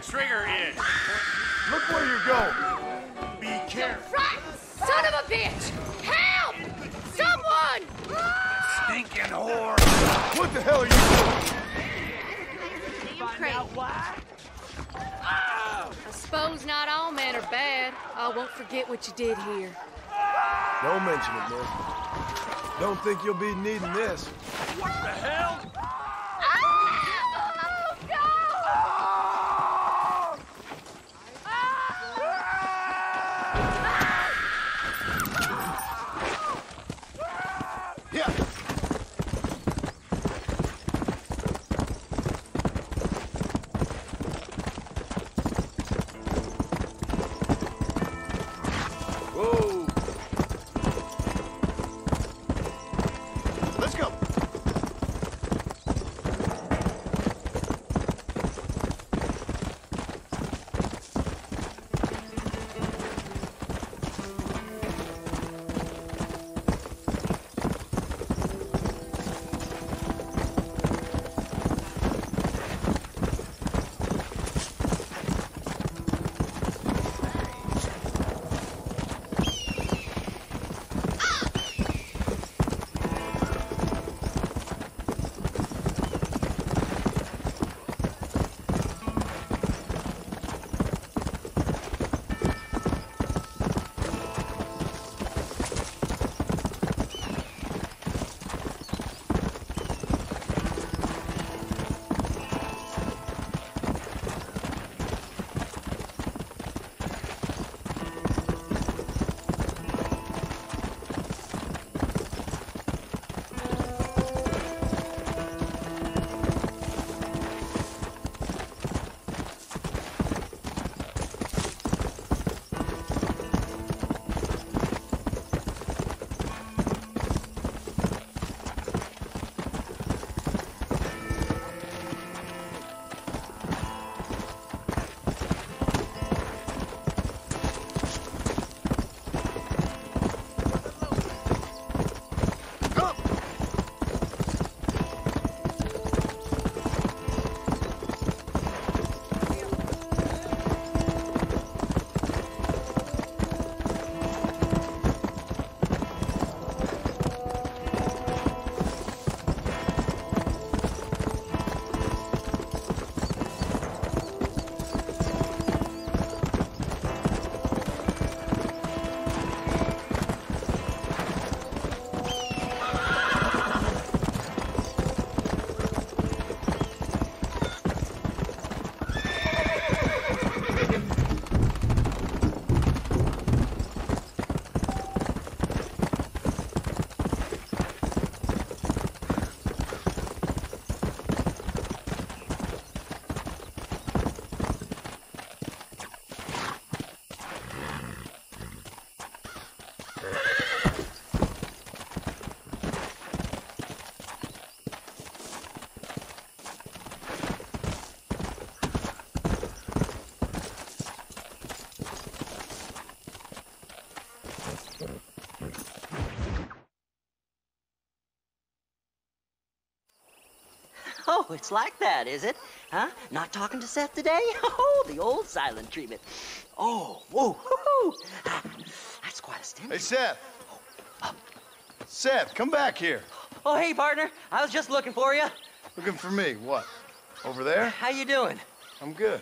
trigger in. Look where you're going. Be careful. Right! Son of a bitch! Help! Someone! Stinking whore. What the hell are you doing? Damn crazy. I suppose not all men are bad. I won't forget what you did here. Don't mention it, miss. Don't think you'll be needing this. What the hell? Oh, it's like that, is it? Huh? Not talking to Seth today? Oh, the old silent treatment. Oh, whoa, whoo-hoo. That's quite a stench. Hey, Seth. Seth, come back here. Oh, hey, partner. I was just looking for you. Looking for me. What? Over there? How you doing? I'm good.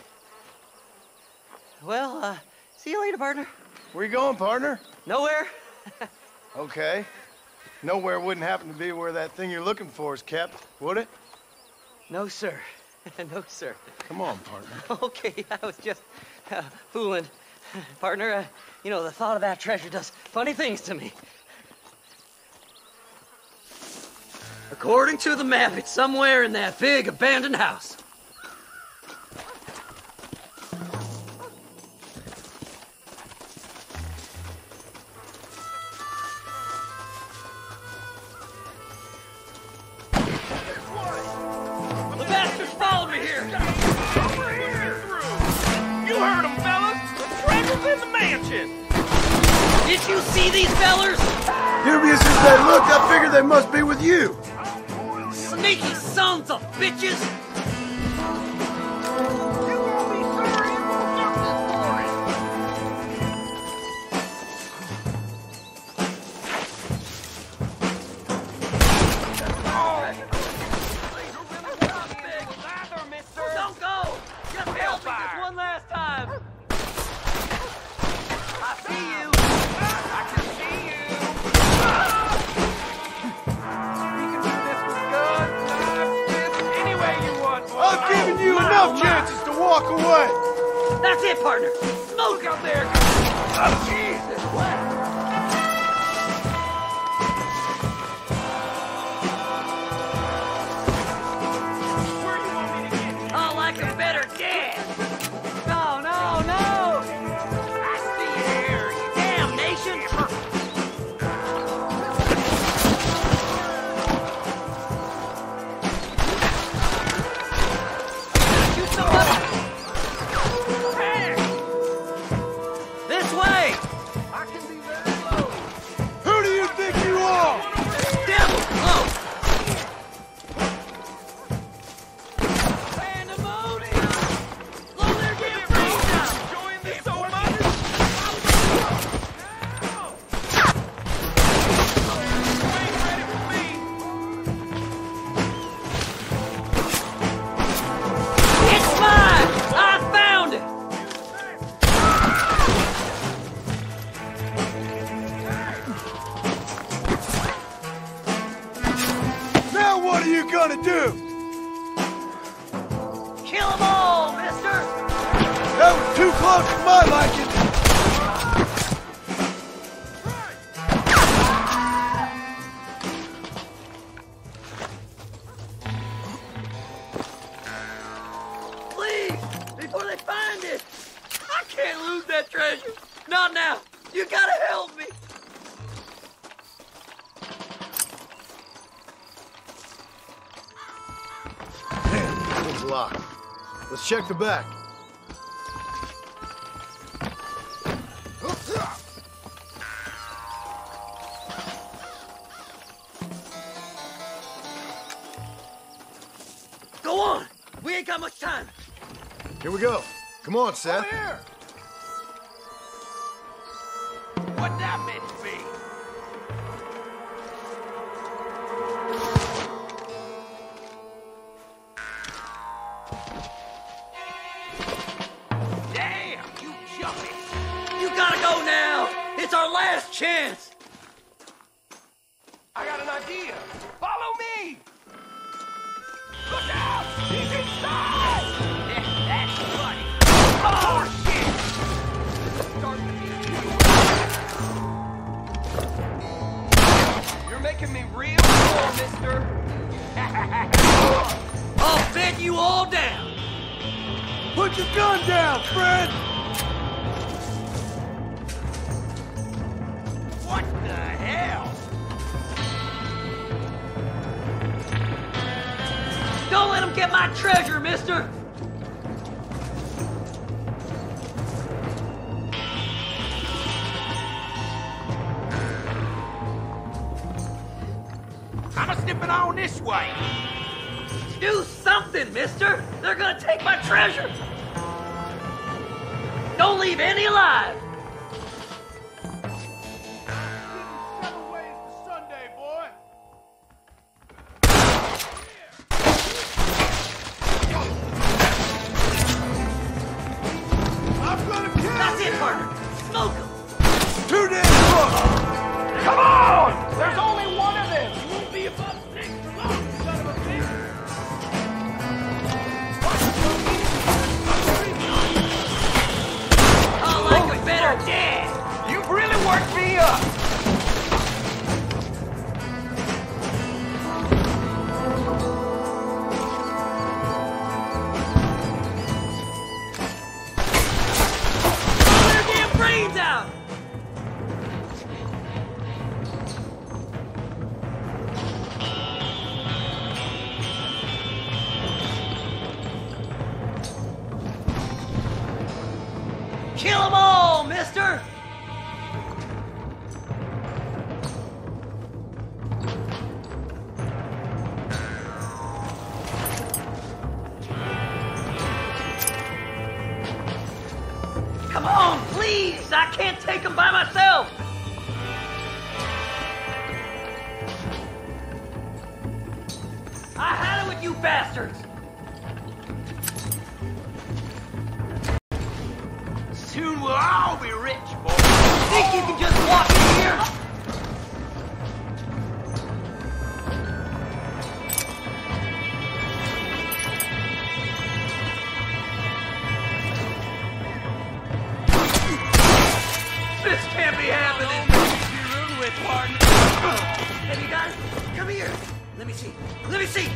Well, see you later, partner. Where you going, partner? Nowhere. Okay. Nowhere wouldn't happen to be where that thing you're looking for is kept, would it? No, sir. No, sir. Come on, partner. Okay, I was just fooling. Partner, you know, the thought of that treasure does funny things to me. According to the map, it's somewhere in that big abandoned house. The bastards followed me here! You heard him, fellas! The treasure's in the mansion! Did you see these fellers? Dubious as they look, I figure they must be with you. Sneaky sons of bitches! You won't be walk away! That's it, partner! Smoke out there! Oh, Jesus! What? Let's check the back. Go on! We ain't got much time! Here we go. Come on, Seth. Over here! What that meant to be? It's our last chance! I got an idea! Follow me! Look out! He's inside! Yeah, that's funny! Oh, shit! You're making me real cool, mister! I'll bed you all down! Put your gun down, friend! What the hell? Don't let him get my treasure, mister! I'm snipping on this way. Do something, mister! They're gonna take my treasure! Don't leave any alive! That's it, partner! Smoke him! Too damn close! Come on! There's only one of them! You won't be above 6 for long, son of a bitch! I like a better dead! You've really worked me up! Kill them all, mister! Come on, please! I can't take them by myself! I had it with you bastards! Soon we'll all be rich, boy. Think you can just walk in here? can't be happening. You're rude with, pardon. Have you got it? Come here. Let me see. Let me see.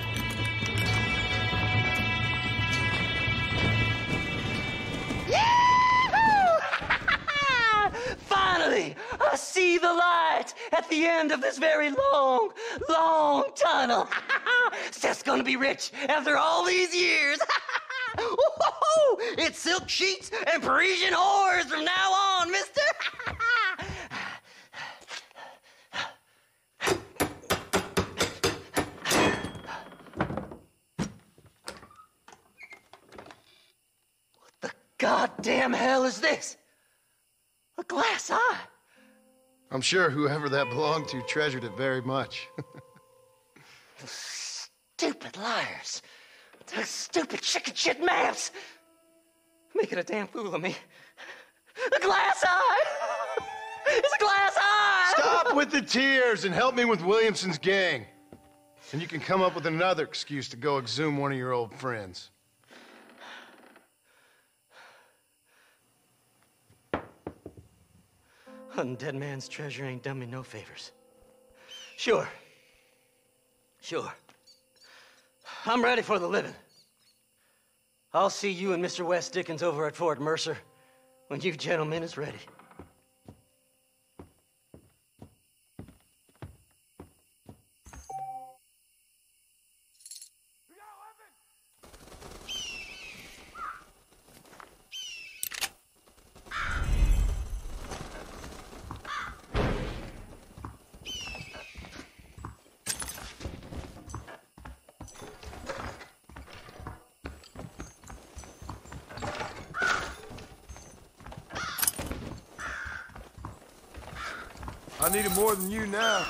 Finally, I see the light at the end of this very long, long tunnel. Seth's gonna be rich after all these years. It's silk sheets and Parisian whores from now on, mister. What the goddamn hell is this? A glass eye. I'm sure whoever that belonged to treasured it very much. Those stupid liars. Those stupid chicken shit maps. Making a damn fool of me. A glass eye! It's a glass eye! Stop with the tears and help me with Williamson's gang. And you can come up with another excuse to go exhume one of your old friends. Hunting dead man's treasure ain't done me no favors. Sure. I'm ready for the living. I'll see you and Mr. West Dickens over at Fort Mercer when you gentlemen is ready. I need it more than you now.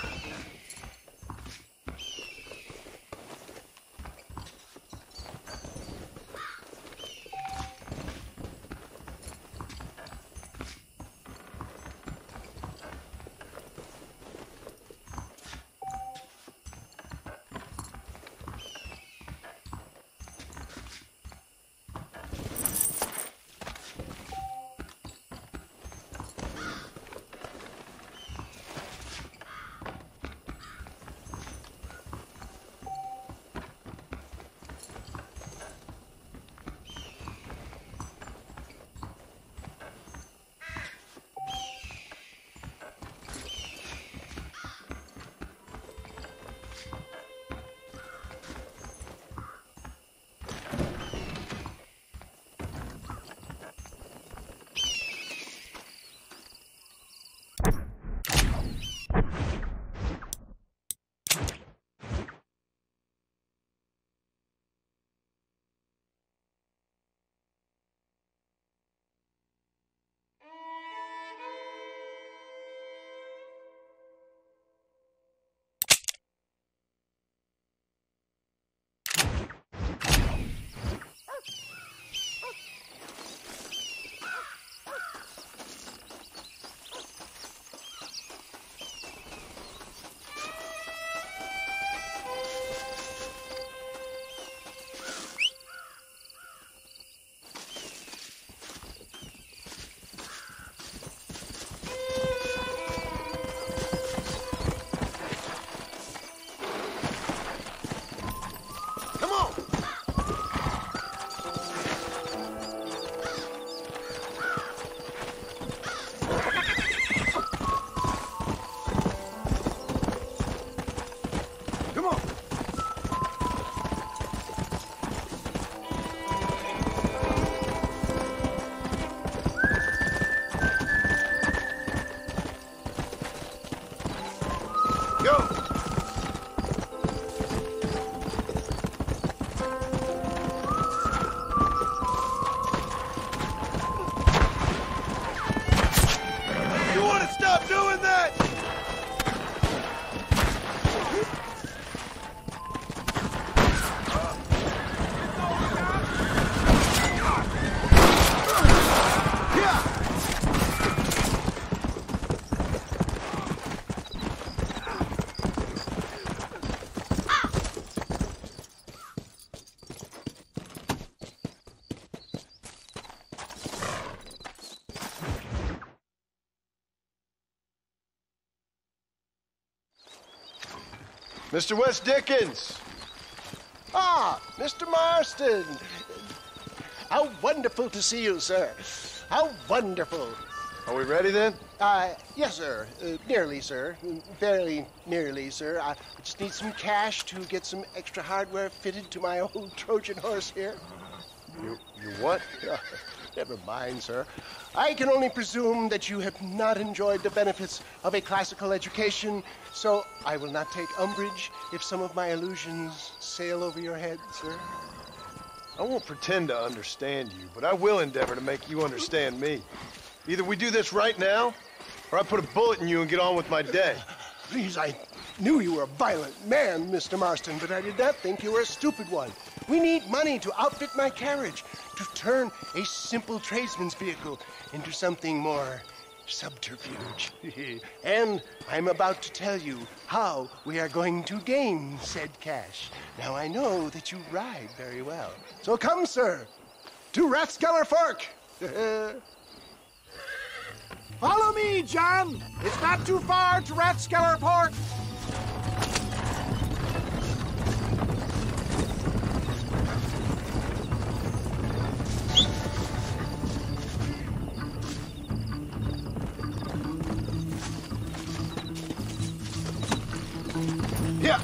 Mr. West Dickens! Ah, Mr. Marston. How wonderful to see you, sir. How wonderful. Are we ready then? Yes, sir. Nearly, sir. Very nearly, sir. I just need some cash to get some extra hardware fitted to my old Trojan horse here. You what? Never mind, sir. I can only presume that you have not enjoyed the benefits of a classical education, so I will not take umbrage if some of my illusions sail over your head, sir. I won't pretend to understand you, but I will endeavor to make you understand me. Either we do this right now, or I put a bullet in you and get on with my day. Please, I knew you were a violent man, Mr. Marston, but I did not think you were a stupid one. We need money to outfit my carriage, to turn a simple tradesman's vehicle into something more subterfuge. And I'm about to tell you how we are going to gain said cash. Now, I know that you ride very well. So come, sir, to Rathskeller Fork. Follow me, John. It's not too far to Rathskeller Fork. Yeah.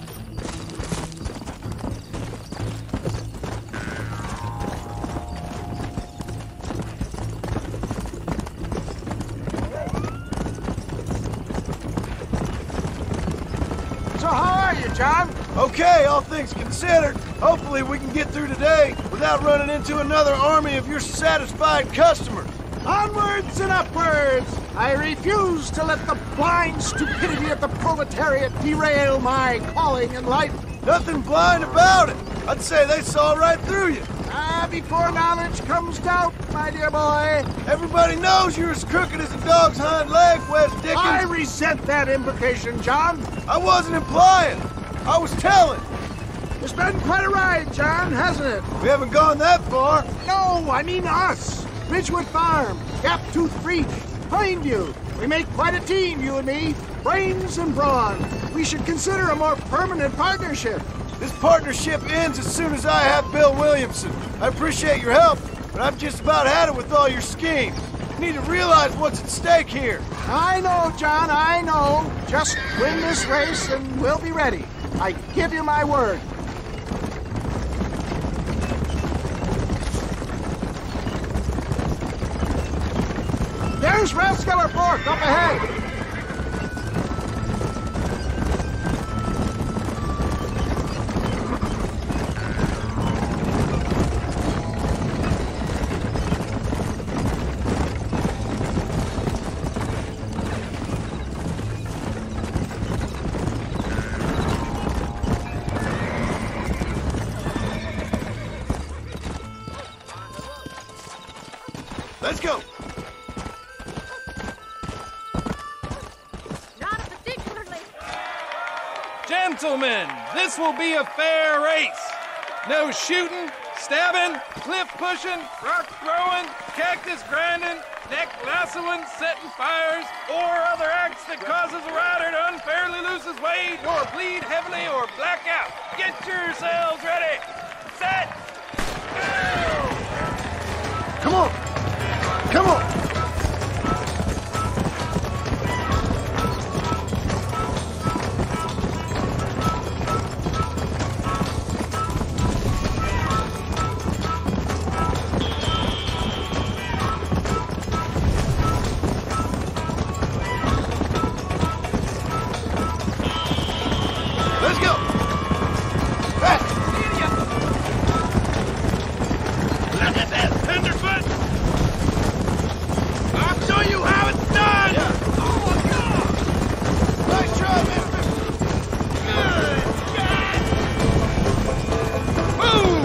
So how are you, John? Okay, all things considered. Hopefully we can get through today without running into another army of your satisfied customers. Onwards and upwards! I refuse to let the blind stupidity of the proletariat derail my calling in life. Nothing blind about it. I'd say they saw right through you. Before knowledge comes doubt, my dear boy. Everybody knows you're as crooked as a dog's hind leg, West Dickens. I resent that implication, John. I wasn't implying. I was telling. It's been quite a ride, John, hasn't it? We haven't gone that far. No, I mean us. Ridgewood Farm, Gaptooth Breach, Plainview. We make quite a team, you and me. Brains and brawn. We should consider a more permanent partnership. This partnership ends as soon as I have Bill Williamson. I appreciate your help, but I've just about had it with all your schemes. You need to realize what's at stake here. I know, John, I know. Just win this race and we'll be ready. I give you my word. There's Rathskeller Fork up ahead. Let's go. Not particularly. Gentlemen, this will be a fair race. No shooting, stabbing, cliff pushing, rock throwing, cactus grinding, neck lassoing, setting fires, or other acts that causes a rider to unfairly lose his weight or bleed heavily or black out. Get yourselves ready. Set. Go! Come on! Come on! Let's go. Back. Look at this, tenderfoot! I'll show you how it's done! Yeah. Oh my God! Nice try, mister. Good God! Boom!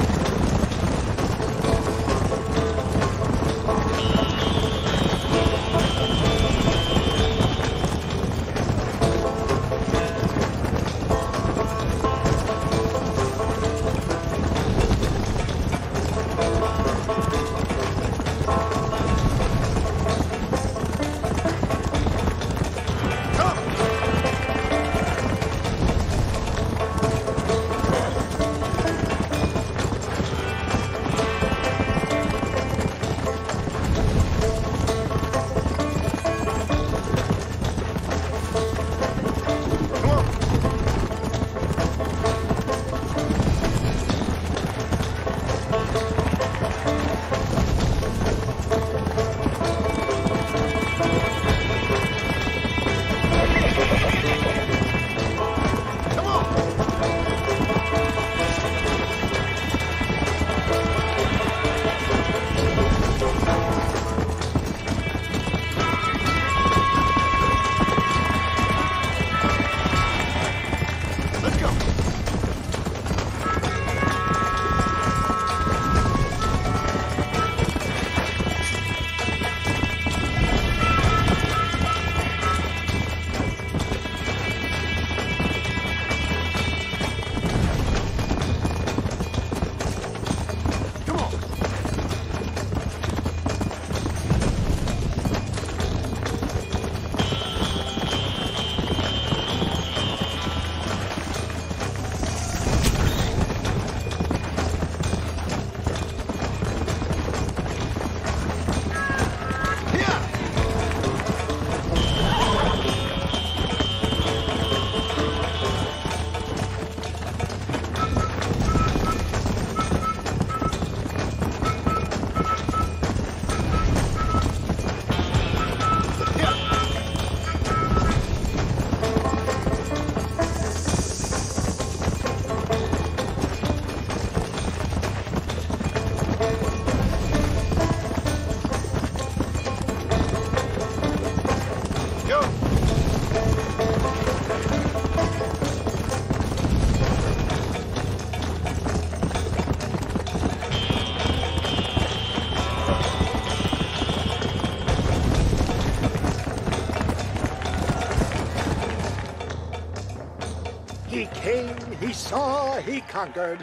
he conquered.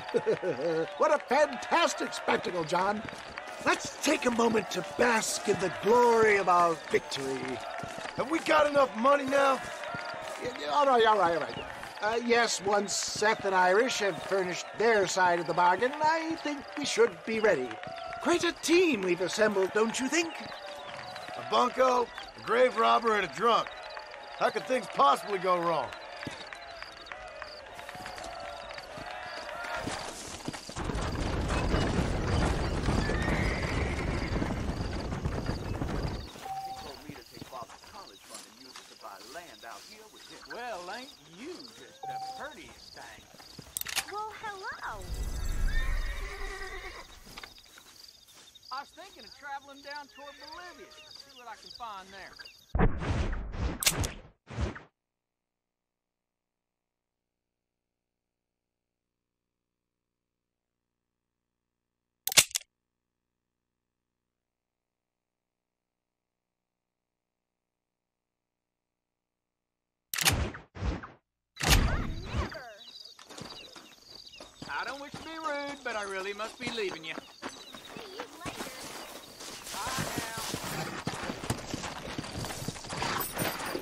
What a fantastic spectacle, John. Let's take a moment to bask in the glory of our victory. Have we got enough money now? All right. Yes, once Seth and Irish have furnished their side of the bargain, I think we should be ready. Quite a team we've assembled, don't you think? A bunco, a grave robber, and a drunk. How could things possibly go wrong? Well, ain't you just the prettiest thing? Well, hello. I was thinking of traveling down toward Bolivia. See what I can find there. I don't wish to be rude, but I really must be leaving you. See you later. Bye now.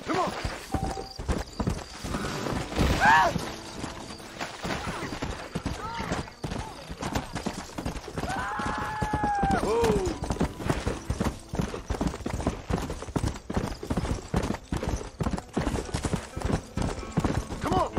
Come on! Ah! Whoa! Come on!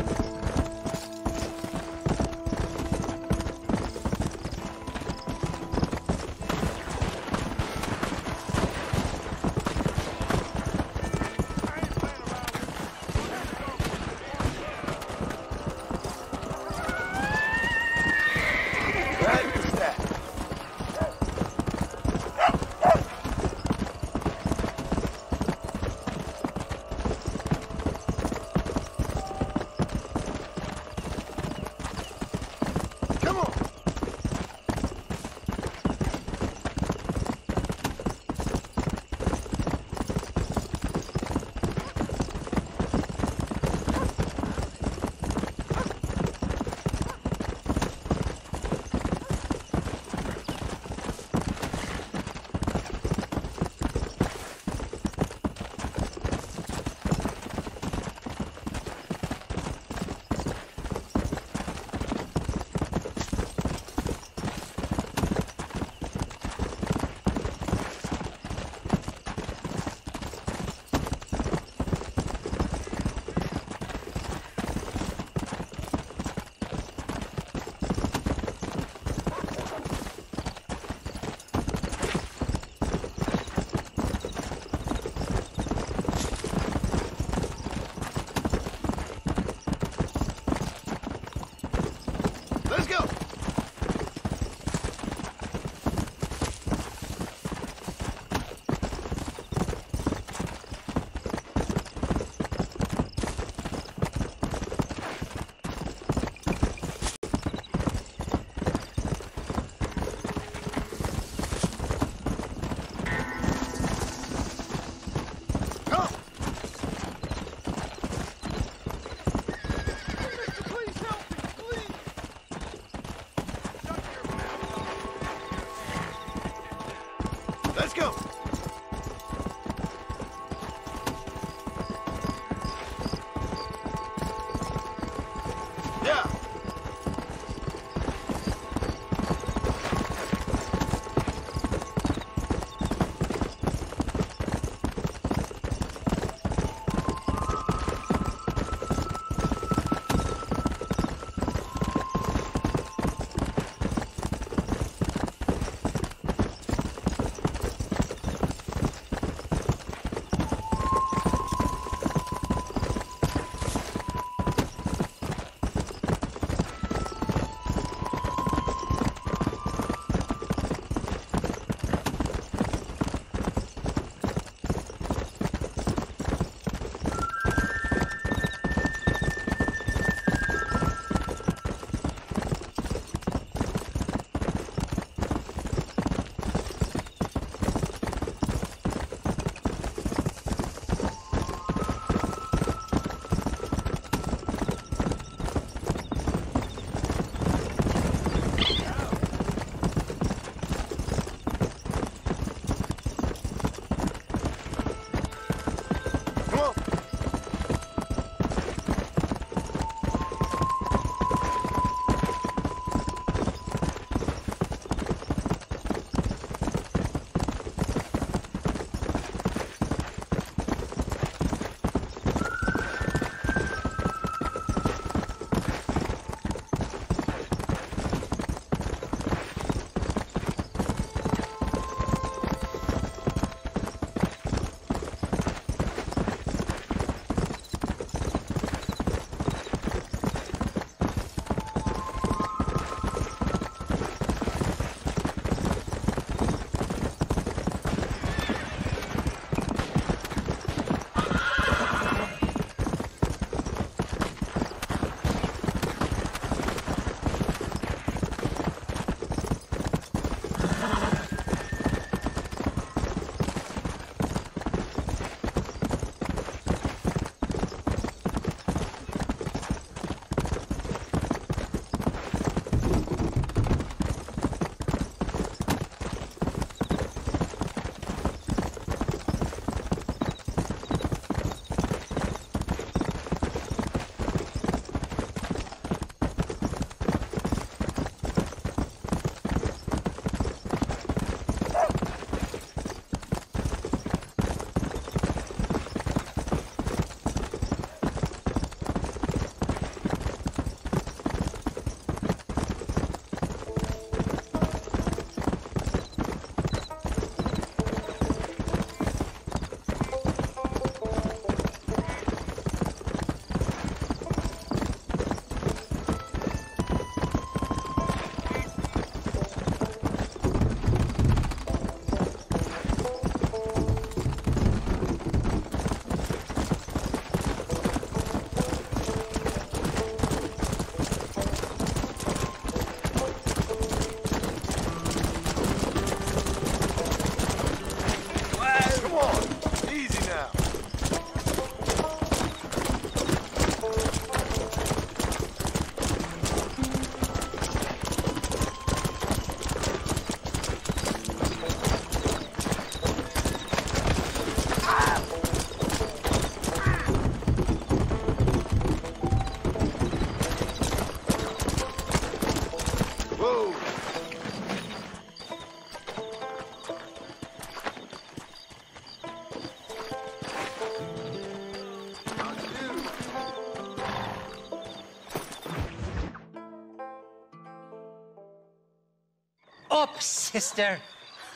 sister.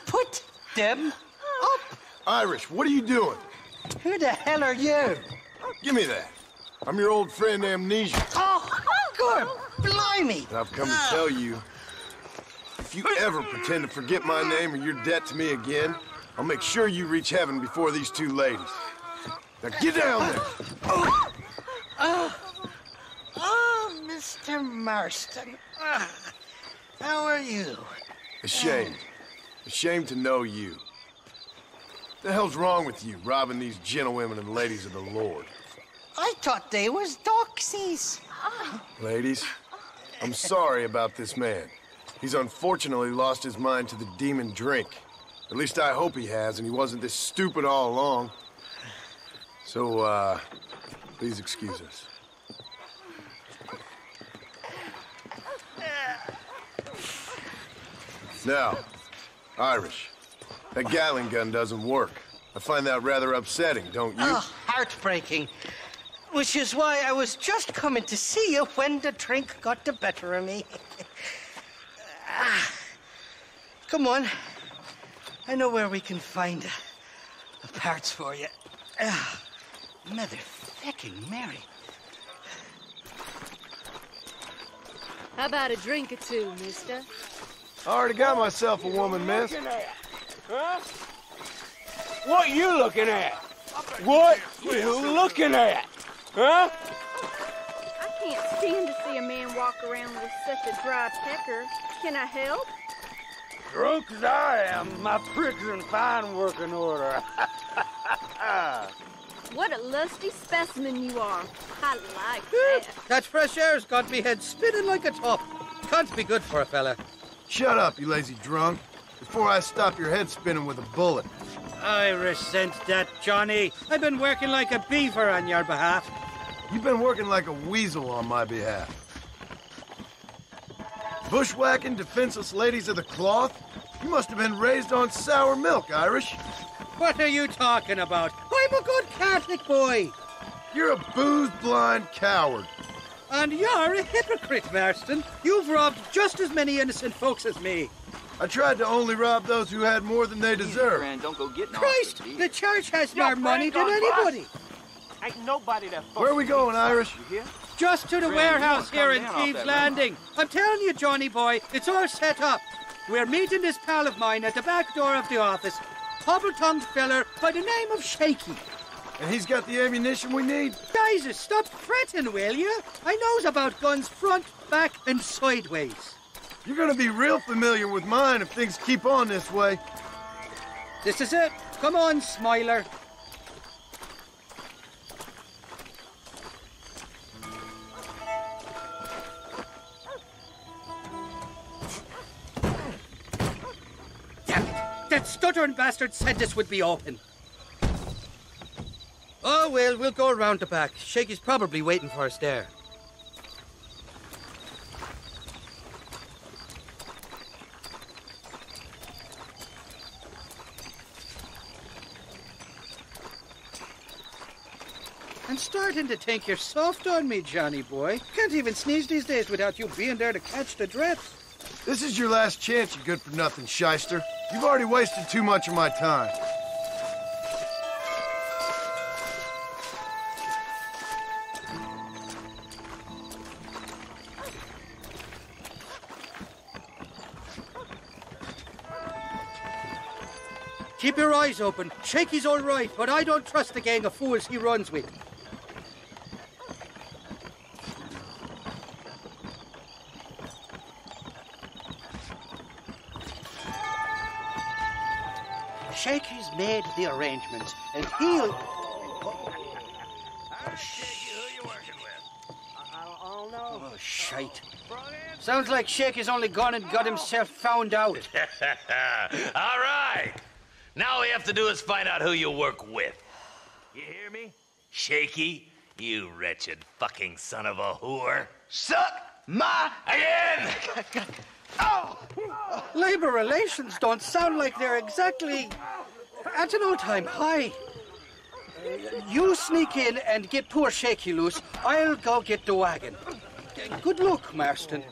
Put them up. Irish, what are you doing? Who the hell are you? Give me that. I'm your old friend Amnesia. Oh, good blimey. And I've come to tell you, if you ever pretend to forget my name or your debt to me again, I'll make sure you reach heaven before these two ladies. Now get down there. Oh, Mr. Marston. How are you? Ashamed. Ashamed to know you. What the hell's wrong with you, robbing these gentlewomen and ladies of the Lord? I thought they was doxies. Ladies, I'm sorry about this man. He's unfortunately lost his mind to the demon drink. At least I hope he has, and he wasn't this stupid all along. So, please excuse us. Now, Irish, that Gatling gun doesn't work. I find that rather upsetting, don't you? Oh, heartbreaking. Which is why I was just coming to see you when the drink got the better of me. Come on. I know where we can find the parts for you. Mother-fucking Mary. How about a drink or two, mister? I already got myself a woman, miss. Huh? What you looking at? What you looking at? Huh? I can't stand to see a man walk around with such a dry pecker. Can I help? Drunk as I am, my pricks are in fine working order. What a lusty specimen you are. I like that. That fresh air's got me head spinning like a top. Can't be good for a fella. Shut up, you lazy drunk, before I stop your head spinning with a bullet. I resent that, Johnny. I've been working like a beaver on your behalf. You've been working like a weasel on my behalf. Bushwhacking defenseless ladies of the cloth? You must have been raised on sour milk, Irish. What are you talking about? I'm a good Catholic boy. You're a booze-blind coward. And you're a hypocrite, Marston. You've robbed just as many innocent folks as me. I tried to only rob those who had more than they deserve. Don't go getting Christ, the church has more money than anybody. Ain't nobody that. Where are we going, Irish? Just to the warehouse here in Thieves' Landing. I'm telling you, Johnny boy, it's all set up. We're meeting this pal of mine at the back door of the office. Hobble-tongued feller by the name of Shaky. And he's got the ammunition we need? Guys, stop fretting, will you? I knows about guns front, back, and sideways. You're gonna be real familiar with mine if things keep on this way. This is it. Come on, Smiler. Damn it! That stuttering bastard said this would be open. Oh, well, we'll go around the back. Shaky's probably waiting for us there. I'm starting to think you're soft on me, Johnny boy. Can't even sneeze these days without you being there to catch the drips. This is your last chance, you good-for-nothing shyster. You've already wasted too much of my time. Keep your eyes open. Shaky's all right, but I don't trust the gang of fools he runs with. Shaky's made the arrangements, and he'll... Oh, shite. Sounds like Shaky's only gone and got himself found out. All right. Now all we have to do is find out who you work with. You hear me? Shaky, you wretched fucking son of a whore. Suck my again! Oh! Labor relations don't sound like they're exactly at an all-time high. You sneak in and get poor Shaky loose. I'll go get the wagon. Good luck, Marston.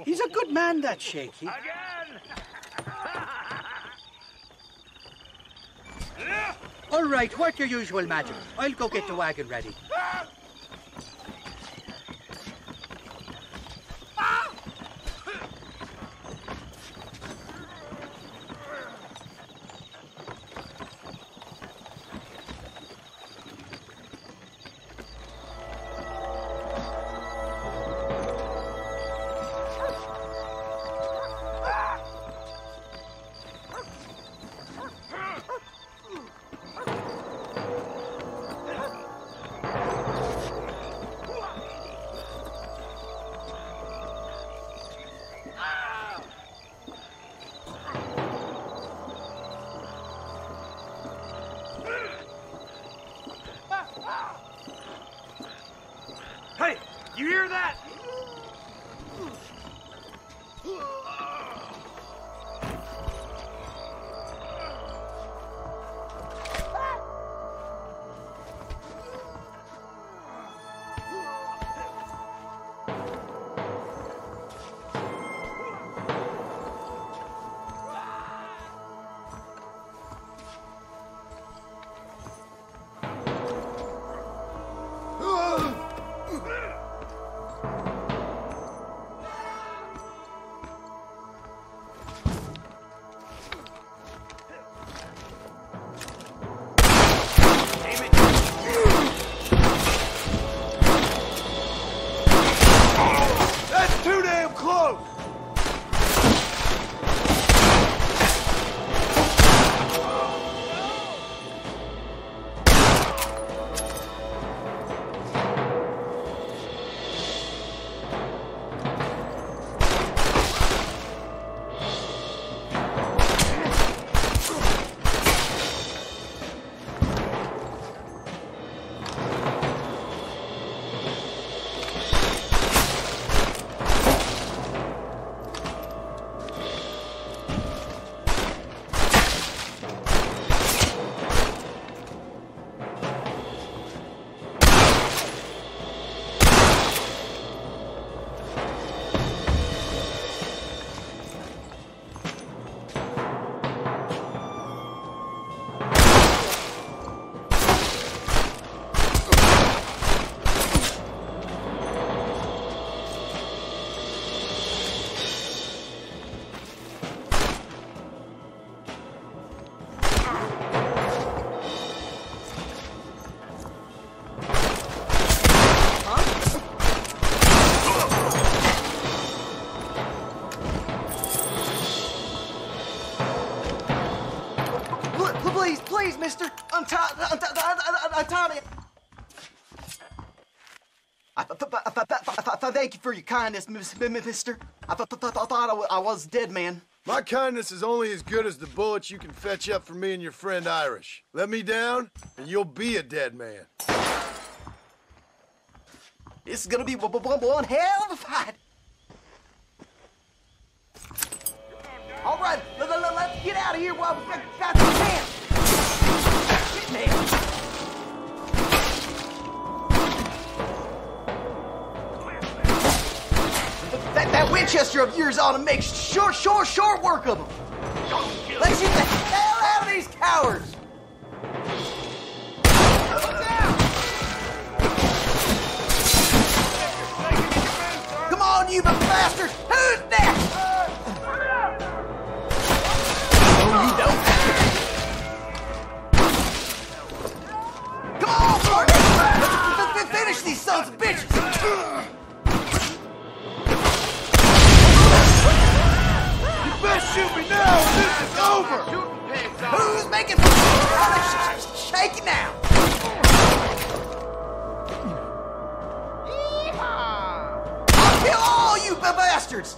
He's a good man, that Shaky. Again! right, work your usual magic. I'll go get the wagon ready. Hey, you hear that? Please, mister, untie me. Thank you for your kindness, mister. I thought I was a dead man. My kindness is only as good as the bullets you can fetch up for me and your friend Irish. Let me down, and you'll be a dead man. This is gonna be one hell of a fight. All right, let's get out of here while we got the chance. Shit, man. That Winchester of yours ought to make short work of them. Let's get the hell out of these cowards. Come on, you bastards! Who's next? Oh, you don't. Come on, Marty! Let's finish these sons of bitches! You best shoot me now, or this is over! Who's making shaky now? I'll kill all you bastards!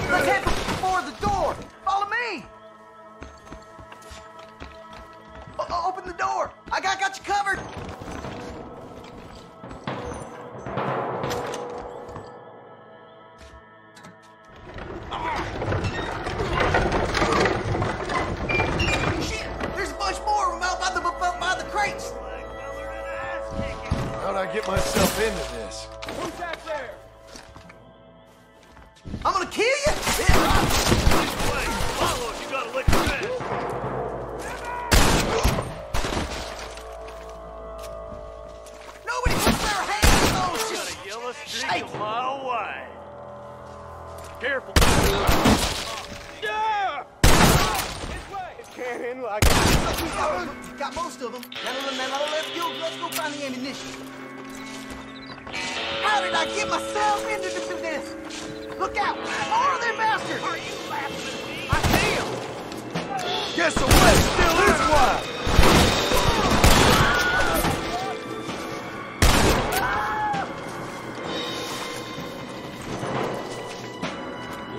Let's head for the door. Follow me. Open the door. I got you covered. Shit! There's a bunch more of them out by the crates. How'd I get myself into this? Who's back there? man. I got most of them. Now, let's go find the ammunition. How did I get myself into this? Look out! More of them bastards! Are you laughing at me? I see 'em. Guess the west still is wide.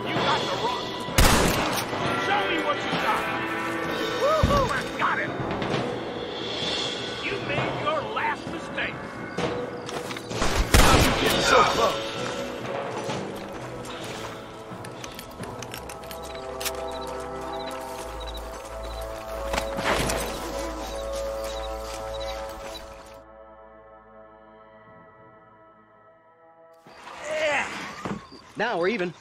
You got the wrong. Show me what you got. Woo-hoo! I got it. You made your last mistake. How you getting so close? Now we're even.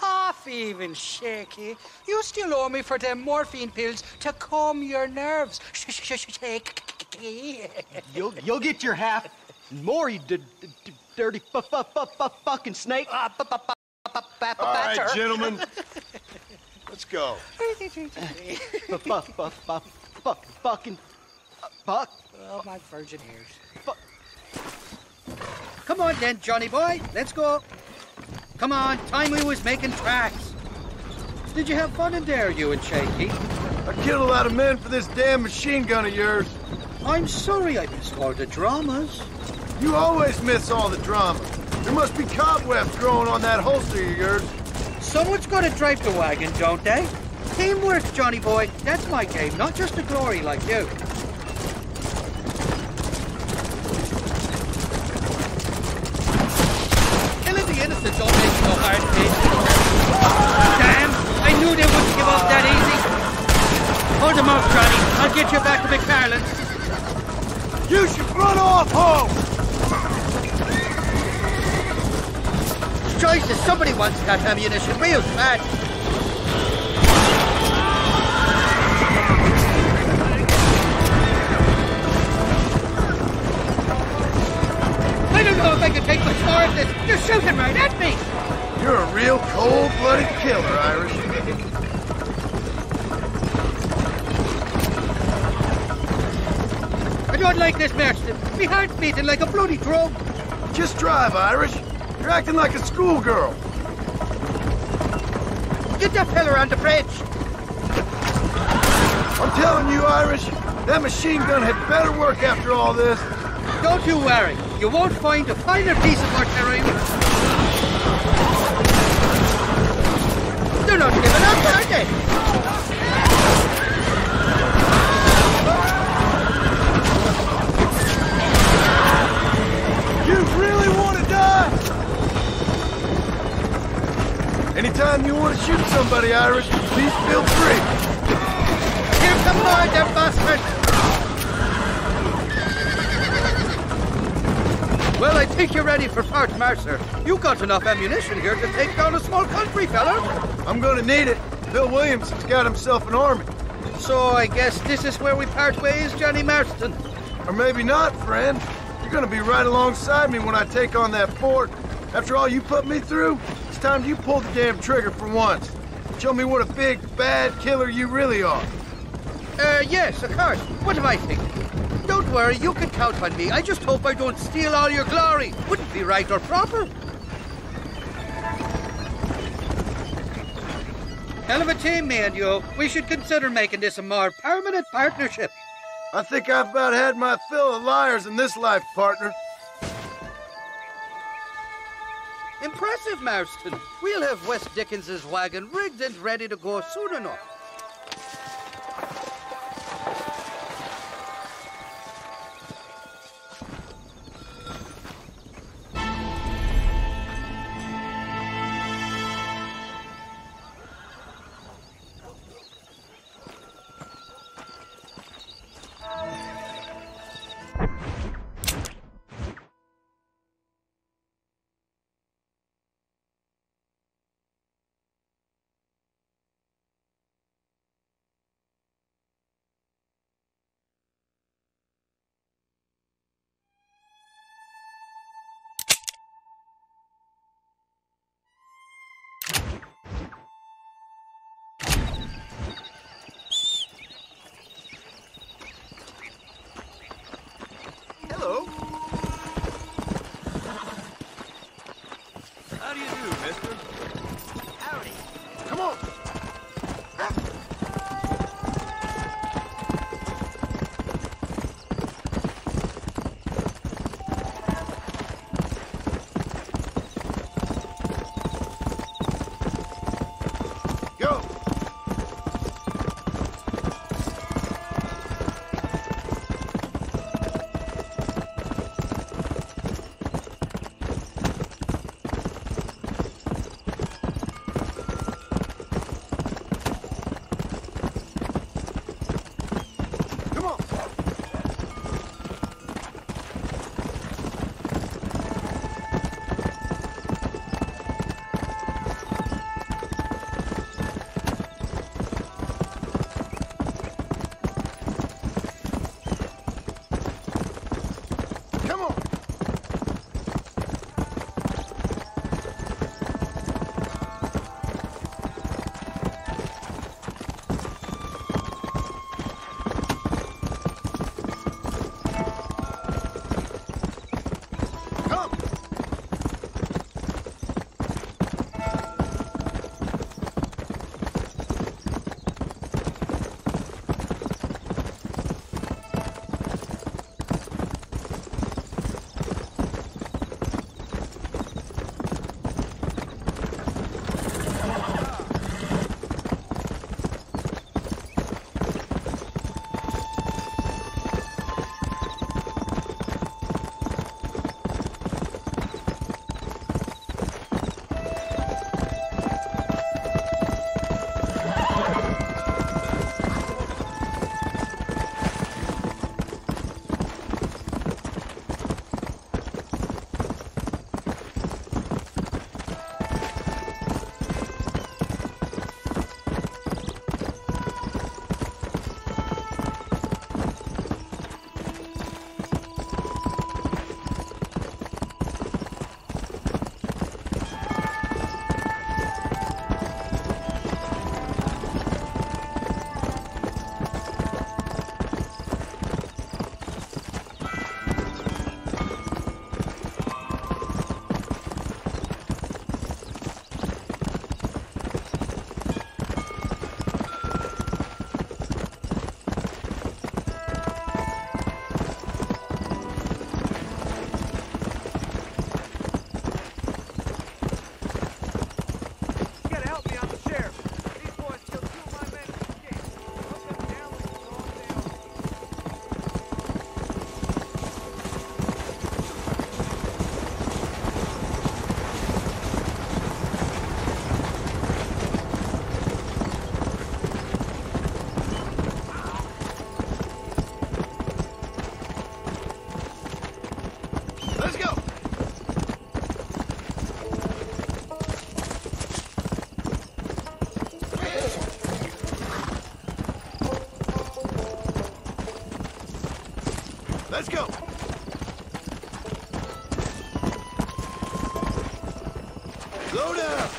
Half even, Shaky. You still owe me for them morphine pills to calm your nerves. Shaky. You'll get your half. More, you dirty fucking snake. All right, gentlemen. Let's go. Fucking fuck. Oh, my virgin ears. Come on then, Johnny boy. Let's go. Come on, time we was making tracks. Did you have fun in there, you and Shaky? I killed a lot of men for this damn machine gun of yours. I'm sorry I missed all the dramas. You always miss all the drama. There must be cobwebs growing on that holster of yours. Someone's got to drive the wagon, don't they? Teamwork, Johnny boy. That's my game, not just the glory like you. Killing the innocent don't make no hard case. Damn! I knew they wouldn't give up that easy. Hold them up, Johnny. I'll get you back to McFarland's. You should run off home! Jesus, somebody wants that ammunition real bad. I don't know if I can take much more of this. You're shooting right at me. You're a real cold-blooded killer, Irish. I don't like this, Marston. My heart's beating like a bloody drum. Just drive, Irish. You're acting like a schoolgirl. Get that fella on the bridge. I'm telling you, Irish, that machine gun had better work after all this. Don't you worry. You won't find a finer piece of artillery. They're not giving up, are they? You really want to die? Anytime you want to shoot somebody, Irish, please feel free. Here come more, them bastards. Well, I think you're ready for Fort Mercer. You got enough ammunition here to take down a small country, fella. I'm gonna need it. Bill Williamson's got himself an army. So I guess this is where we part ways, Johnny Marston. Or maybe not, friend. You're gonna be right alongside me when I take on that fort. After all you put me through, it's time you pull the damn trigger for once. Show me what a big, bad killer you really are. Yes, of course. What am I thinking? Don't worry, you can count on me. I just hope I don't steal all your glory. Wouldn't be right or proper. Hell of a team, me and you. We should consider making this a more permanent partnership. I think I've about had my fill of liars in this life, partner. Impressive, Marston. We'll have West Dickens's wagon rigged and ready to go soon enough. Let's go. Slow down.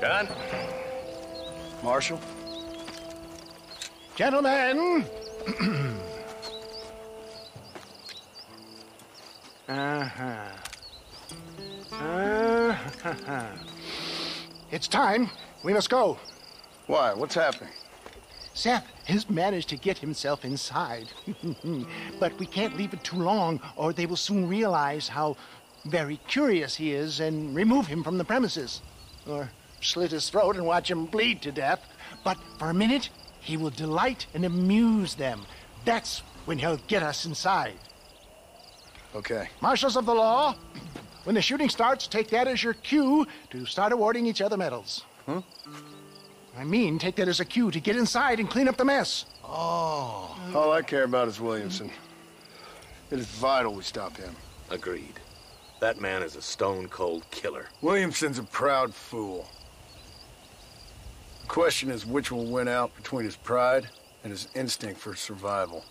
John? Marshal? Gentlemen! It's time. We must go. Why? What's happening? Seth has managed to get himself inside. But we can't leave it too long, or they will soon realize how very curious he is and remove him from the premises. Or slit his throat and watch him bleed to death. But for a minute, he will delight and amuse them. That's when he'll get us inside. Okay. Marshals of the law, when the shooting starts, take that as your cue to start awarding each other medals. Huh? I mean, take that as a cue to get inside and clean up the mess. Oh. All I care about is Williamson. It is vital we stop him. Agreed. That man is a stone-cold killer. Williamson's a proud fool. The question is which will win out between his pride and his instinct for survival.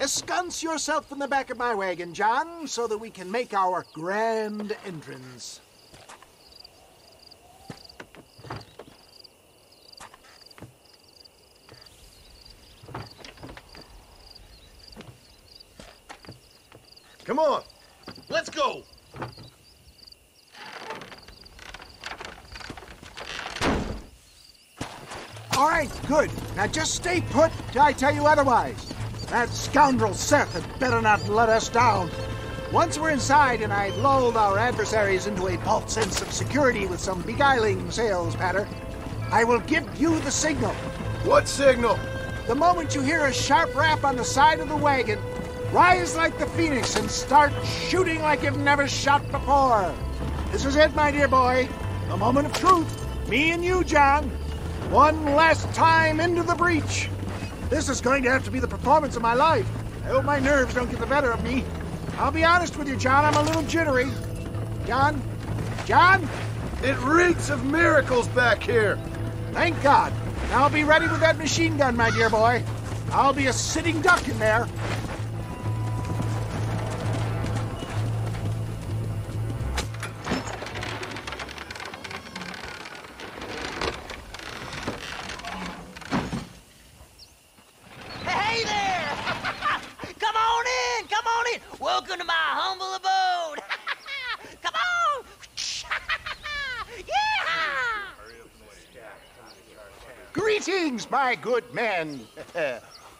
Ensconce yourself in the back of my wagon, John, so that we can make our grand entrance. Come on. Let's go! All right, good. Now just stay put till I tell you otherwise. That scoundrel Seth had better not let us down. Once we're inside and I've lulled our adversaries into a false sense of security with some beguiling sales patter, I will give you the signal. What signal? The moment you hear a sharp rap on the side of the wagon, rise like the phoenix and start shooting like you've never shot before. This is it, my dear boy. The moment of truth. Me and you, John. One last time into the breach. This is going to have to be the performance of my life. I hope my nerves don't get the better of me. I'll be honest with you, John, I'm a little jittery. John? John? It reeks of miracles back here. Thank God. Now I'll be ready with that machine gun, my dear boy. I'll be a sitting duck in there. Hey there! Come on in! Come on in! Welcome to my humble abode! Come on! Yeah! Greetings, my good men.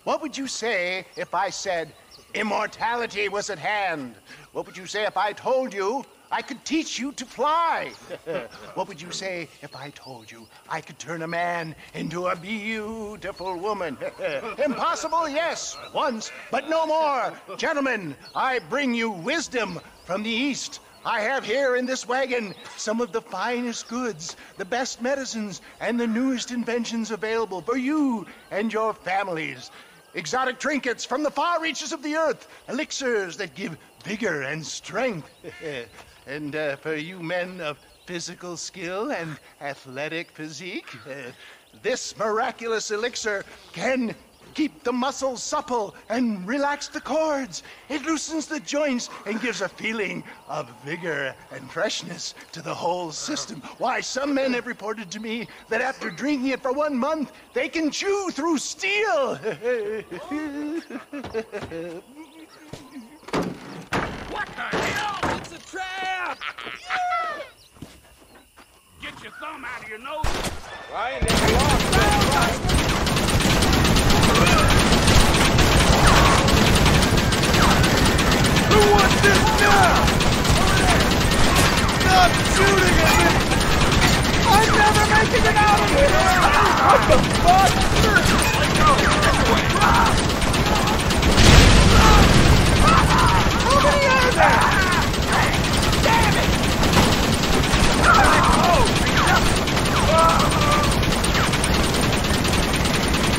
What would you say if I said immortality was at hand? What would you say if I told you I could teach you to fly. What would you say if I told you I could turn a man into a beautiful woman? Impossible, yes, once, but no more. Gentlemen, I bring you wisdom from the East. I have here in this wagon some of the finest goods, the best medicines, and the newest inventions available for you and your families. Exotic trinkets from the far reaches of the earth, elixirs that give vigor and strength. And for you men of physical skill and athletic physique, this miraculous elixir can keep the muscles supple and relax the cords. It loosens the joints and gives a feeling of vigor and freshness to the whole system. Why, some men have reported to me that after drinking it for 1 month, they can chew through steel. What the hell? It's a trap! Get your thumb out of your nose. Ryan never lost that. Who wants this now? Stop shooting at me! I'm never making it out of here! What the fuck? Let go. This way. How many are there? Damn it!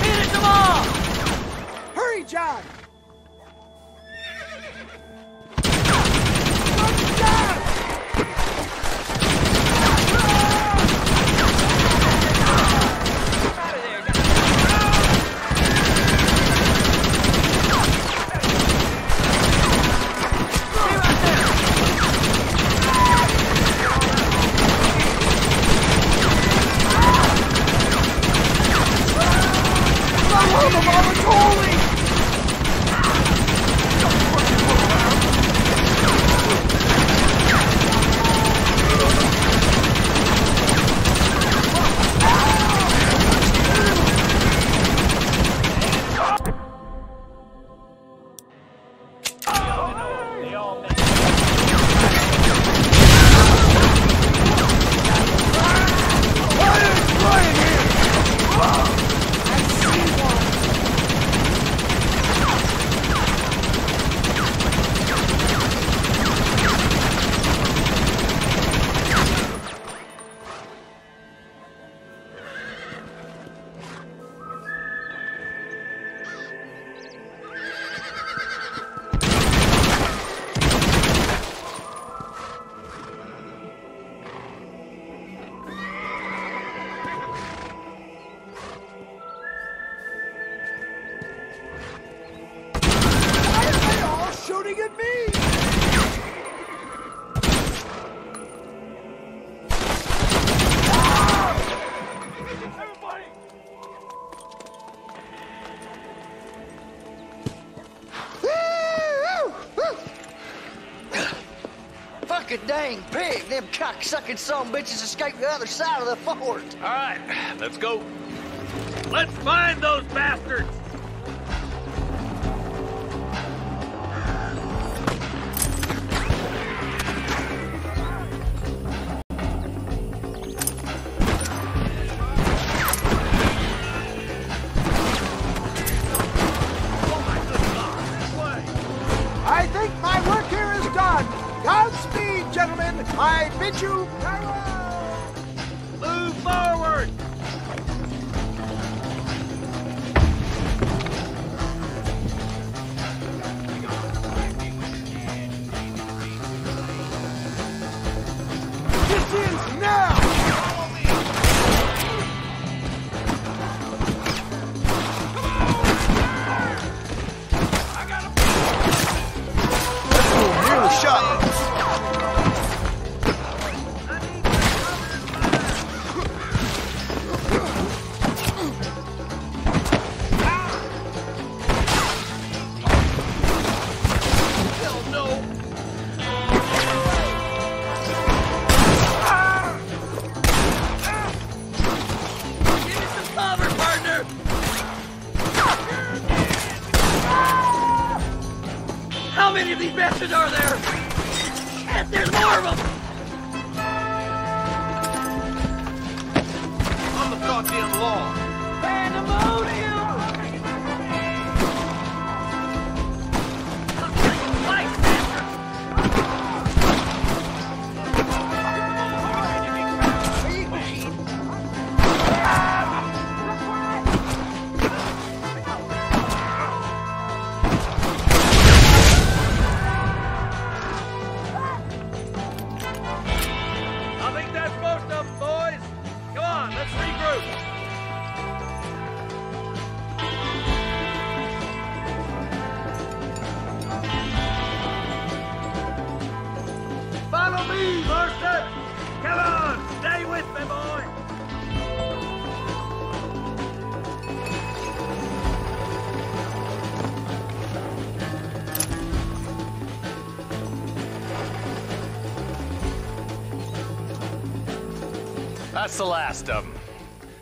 Finish them all! Hurry, John! Dang pig, them cocksucking son bitches escaped the other side of the fort. All right, let's go. Let's find those bastards. I think my work here is done. Godspeed, gentlemen. I bid you farewell. Move forward. This is now. Nearly shot. How many of these bastards are there? Shit, there's more of them! On the goddamn law! Pandemonium! That's the last of them.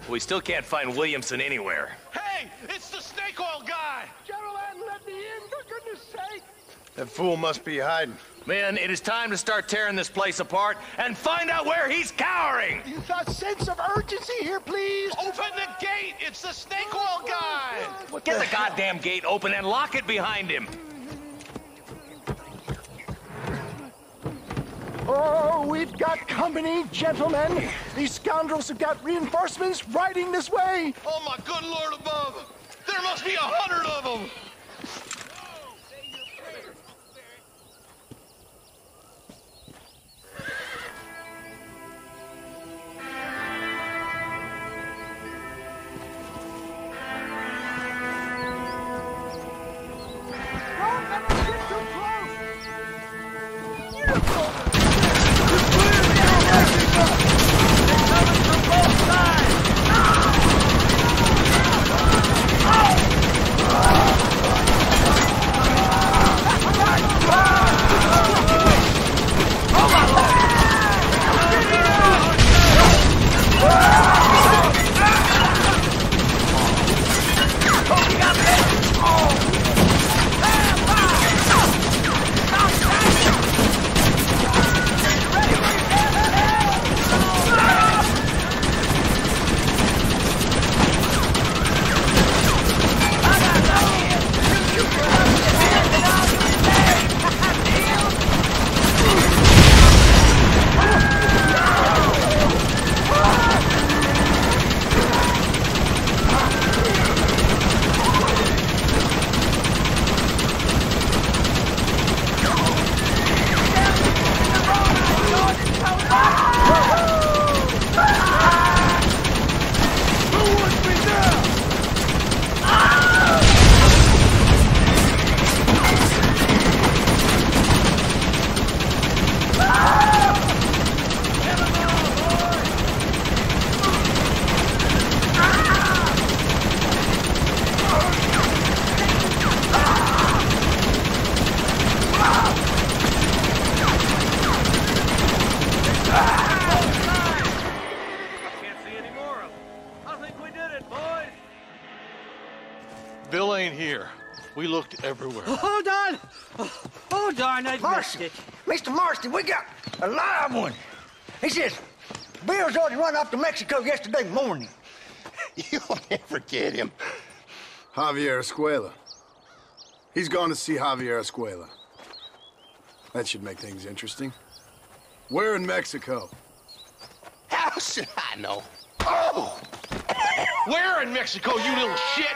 We still can't find Williamson anywhere. Hey, it's the snake oil guy! Gentlemen, let me in, for goodness sake! That fool must be hiding. Men, it is time to start tearing this place apart and find out where he's cowering! A sense of urgency here, please. Open the gate! It's the snake oil guy! Get the goddamn gate open and lock it behind him! Oh, we've got company, gentlemen. These scoundrels have got reinforcements riding this way. Oh, my good Lord above! There must be 100 of them! Bill ain't here. We looked everywhere. Hold on! Oh, darn, I missed it. Mr. Marston, we got a live one. He says, Bill's already run off to Mexico yesterday morning. You'll never get him. Javier Escuela. He's gone to see Javier Escuela. That should make things interesting. Where in Mexico? How should I know? Oh! Where in Mexico, you little shit?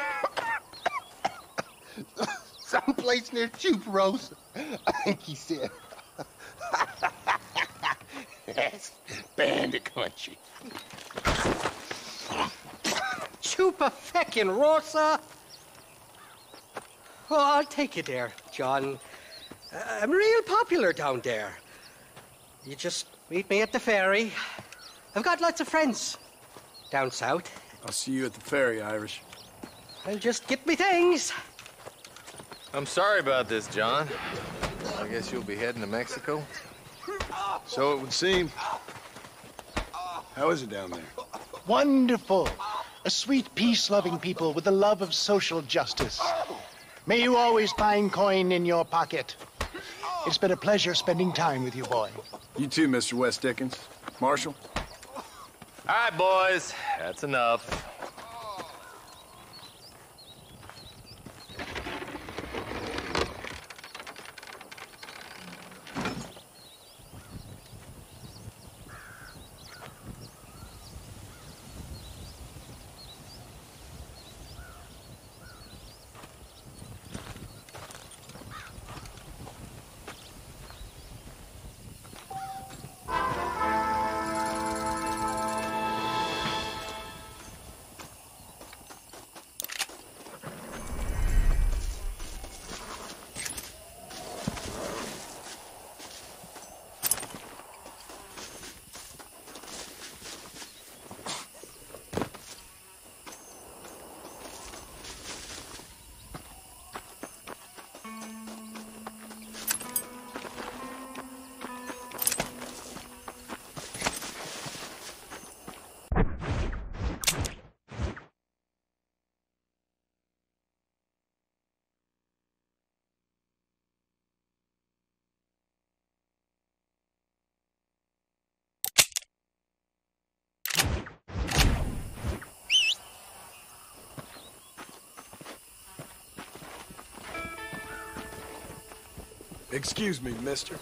Someplace near Chuparosa, I think he said. That's bandit country. Chupa-feckin' Rosa? Well, I'll take you there, John. I'm real popular down there. You just meet me at the ferry. I've got lots of friends down south. I'll see you at the ferry, Irish. And just get me things. I'm sorry about this, John. I guess you'll be heading to Mexico? So it would seem. How is it down there? Wonderful. A sweet, peace-loving people with a love of social justice. May you always find coin in your pocket. It's been a pleasure spending time with you, boy. You too, Mr. West Dickens. Marshal? All right, boys. That's enough. Excuse me, mister.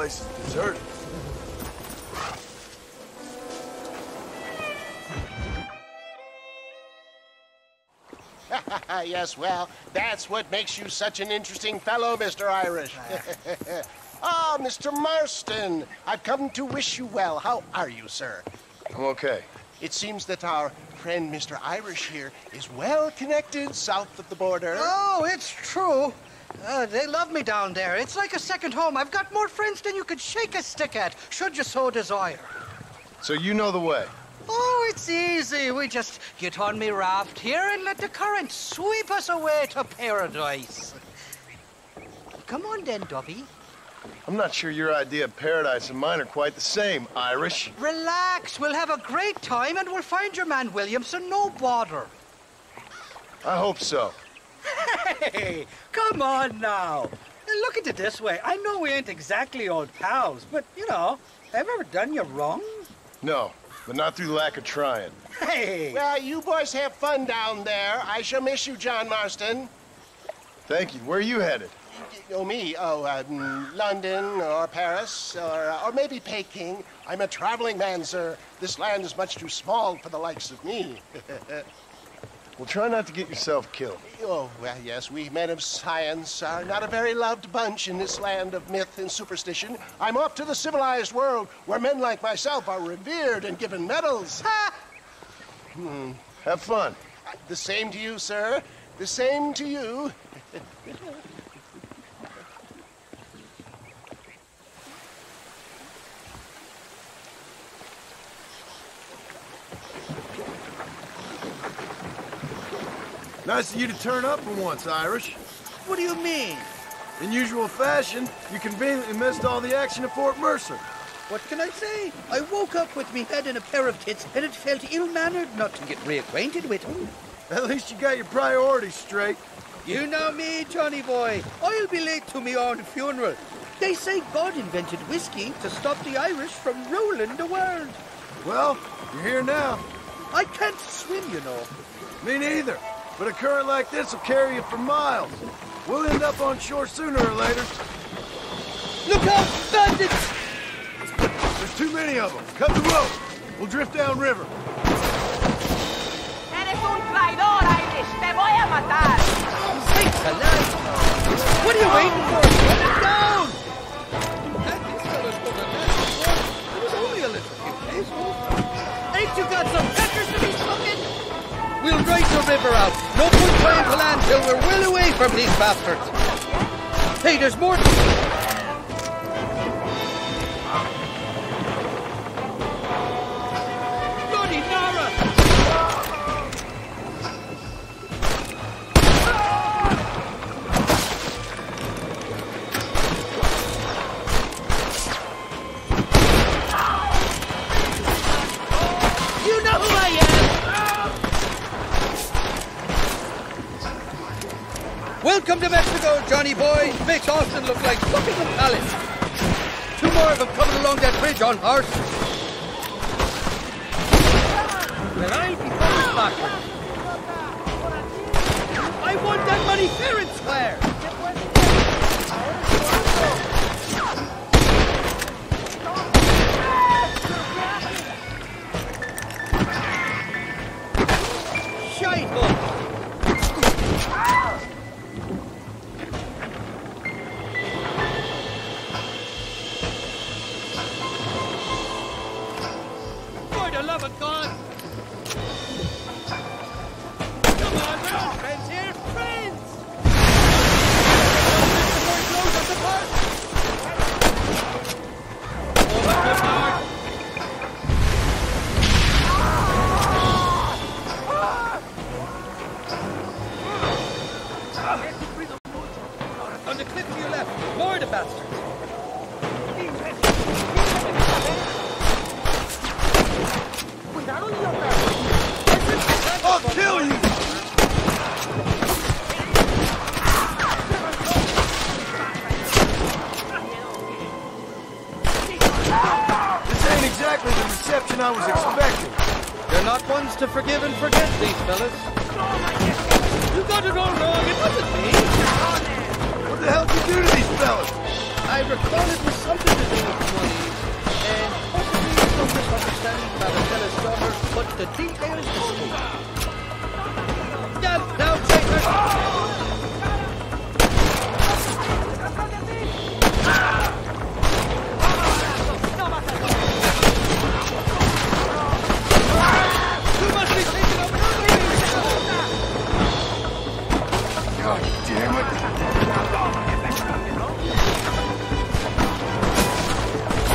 place is deserted. Yes, well, that's what makes you such an interesting fellow, Mr. Irish. Ah, Mr. Marston, I've come to wish you well. How are you, sir? I'm okay. It seems that our friend Mr. Irish here is well connected south of the border. Oh, it's true. They love me down there. It's like a second home. I've got more friends than you could shake a stick at, should you so desire. So you know the way? Oh, it's easy. We just get on me raft here and let the current sweep us away to paradise. Come on then, Dovey. I'm not sure your idea of paradise and mine are quite the same, Irish. Relax. We'll have a great time and we'll find your man Williamson, no bother. I hope so. Hey, come on now. Look at it this way. I know we ain't exactly old pals, but, you know, have I ever done you wrong? No, but not through lack of trying. Hey! Well, you boys have fun down there. I shall miss you, John Marston. Thank you. Where are you headed? Oh, me? Oh, London or Paris or maybe Peking. I'm a traveling man, sir. This land is much too small for the likes of me. Well, try not to get yourself killed. Oh, well, yes, we men of science are not a very loved bunch in this land of myth and superstition. I'm off to the civilized world where men like myself are revered and given medals. Ha! Have fun. The same to you, sir. The same to you. Nice of you to turn up for once, Irish. What do you mean? In usual fashion, you conveniently missed all the action at Fort Mercer. What can I say? I woke up with me head in a pair of tits, and it felt ill-mannered not to get reacquainted with him. At least you got your priorities straight. You know me, Johnny boy. I'll be late to me own funeral. They say God invented whiskey to stop the Irish from ruling the world. Well, you're here now. I can't swim, you know. Me neither. But a current like this will carry you for miles. We'll end up on shore sooner or later. Look out, bandits! There's too many of them. Cut the rope. We'll drift downriver. Eres un traidor, Irish. Te voy a matar. Sakes alive! What are you waiting for? Put it down! These fellas put a net. It was only a little few days old. Ain't you got some peppers to be smoking? We'll ride the river out. No point trying to land till we're well away from these bastards. Hey, there's more. Bloody narra! You know who I am! Welcome to Mexico, Johnny boy. Makes Austin look like Buckingham Palace. Two more of them coming along that bridge on horse. Well, I'll be coming backwards. I want that money fair and square. Shite hook. Love of God! Come on, we're all friends here! Friends! Before it blows us apart! Oh, my good Lord! On the cliff to your left, more the bastards! I'll kill you! This ain't exactly the reception I was expecting. They're not ones to forgive and forget, these fellas. You got it all wrong, it wasn't me. What the hell did you do to these fellas? I recall it was something to do outstanding Bagatella stronger, but the details distinct. Down, Chaser! You must be taking over the God damn it!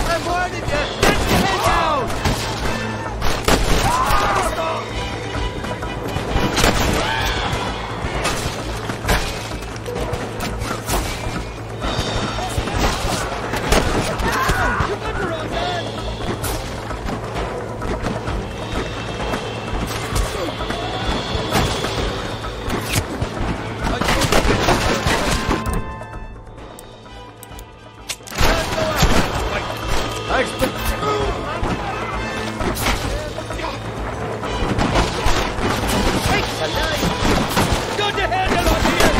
I'm warning you! Get your head down! You got the wrong man! I expect... Got the handle on here!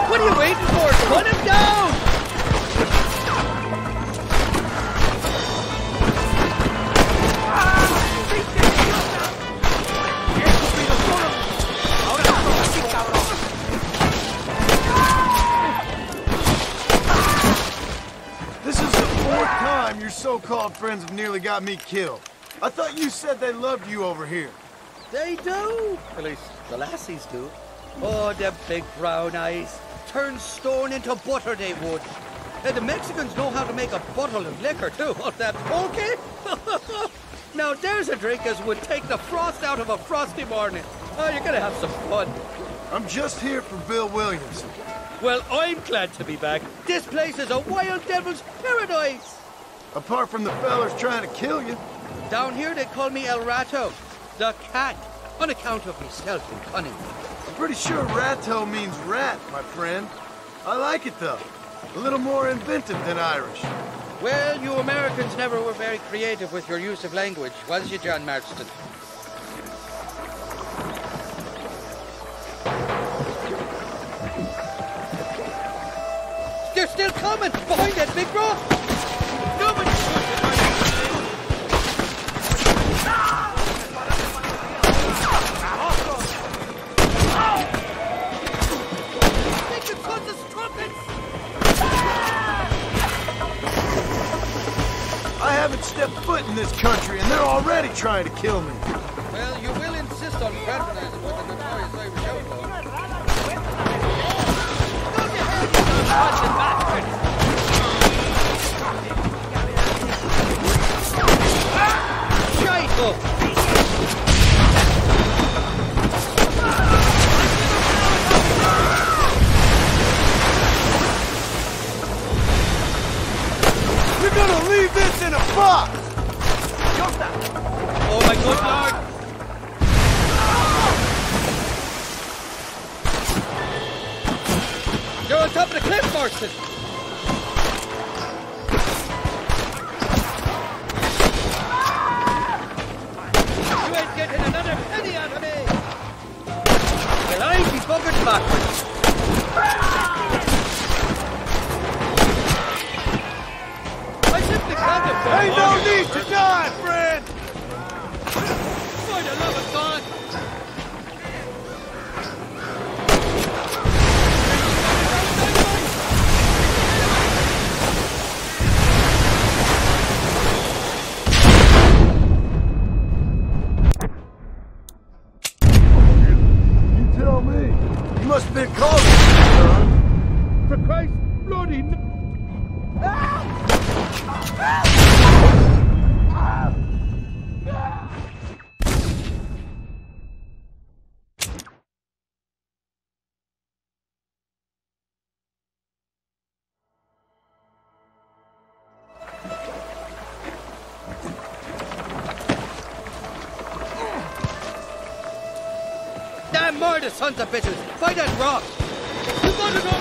What are you waiting for? Put him down! This is the 4th time your so-called friends have nearly got me killed. I thought you said they loved you over here. They do. At least the lassies do. Oh, them big brown eyes. Turn stone into butter they would. The Mexicans know how to make a bottle of liquor too. What's that, pokey? Now there's a drink as would take the frost out of a frosty morning. Oh, you're gonna have some fun. I'm just here for Bill Williams. Well, I'm glad to be back. This place is a wild devil's paradise. Apart from the fellers trying to kill you. Down here they call me El Rato, the cat, on account of me stealth and cunning. I'm pretty sure Rato means rat, my friend. I like it though. A little more inventive than Irish. Well, you Americans never were very creative with your use of language, was you, John Marston? They're still coming! Behind that big rock! Nobody... They can cause us trumpets! I haven't stepped foot in this country and they're already trying to kill me. Well, you will insist on fraternizing with the notorious Irish outlaw. You're gonna leave this in a box! Oh my good lord! You're on top of the cliff, Marston! You ain't getting another penny out of me! Well, I'll be buggered backwards! I simply can't afford... Ain't no need to die, friend! For the love of God! You must have been called, son. For Christ's bloody... Damn murder, sons of bitches! By that rock! You gotta know!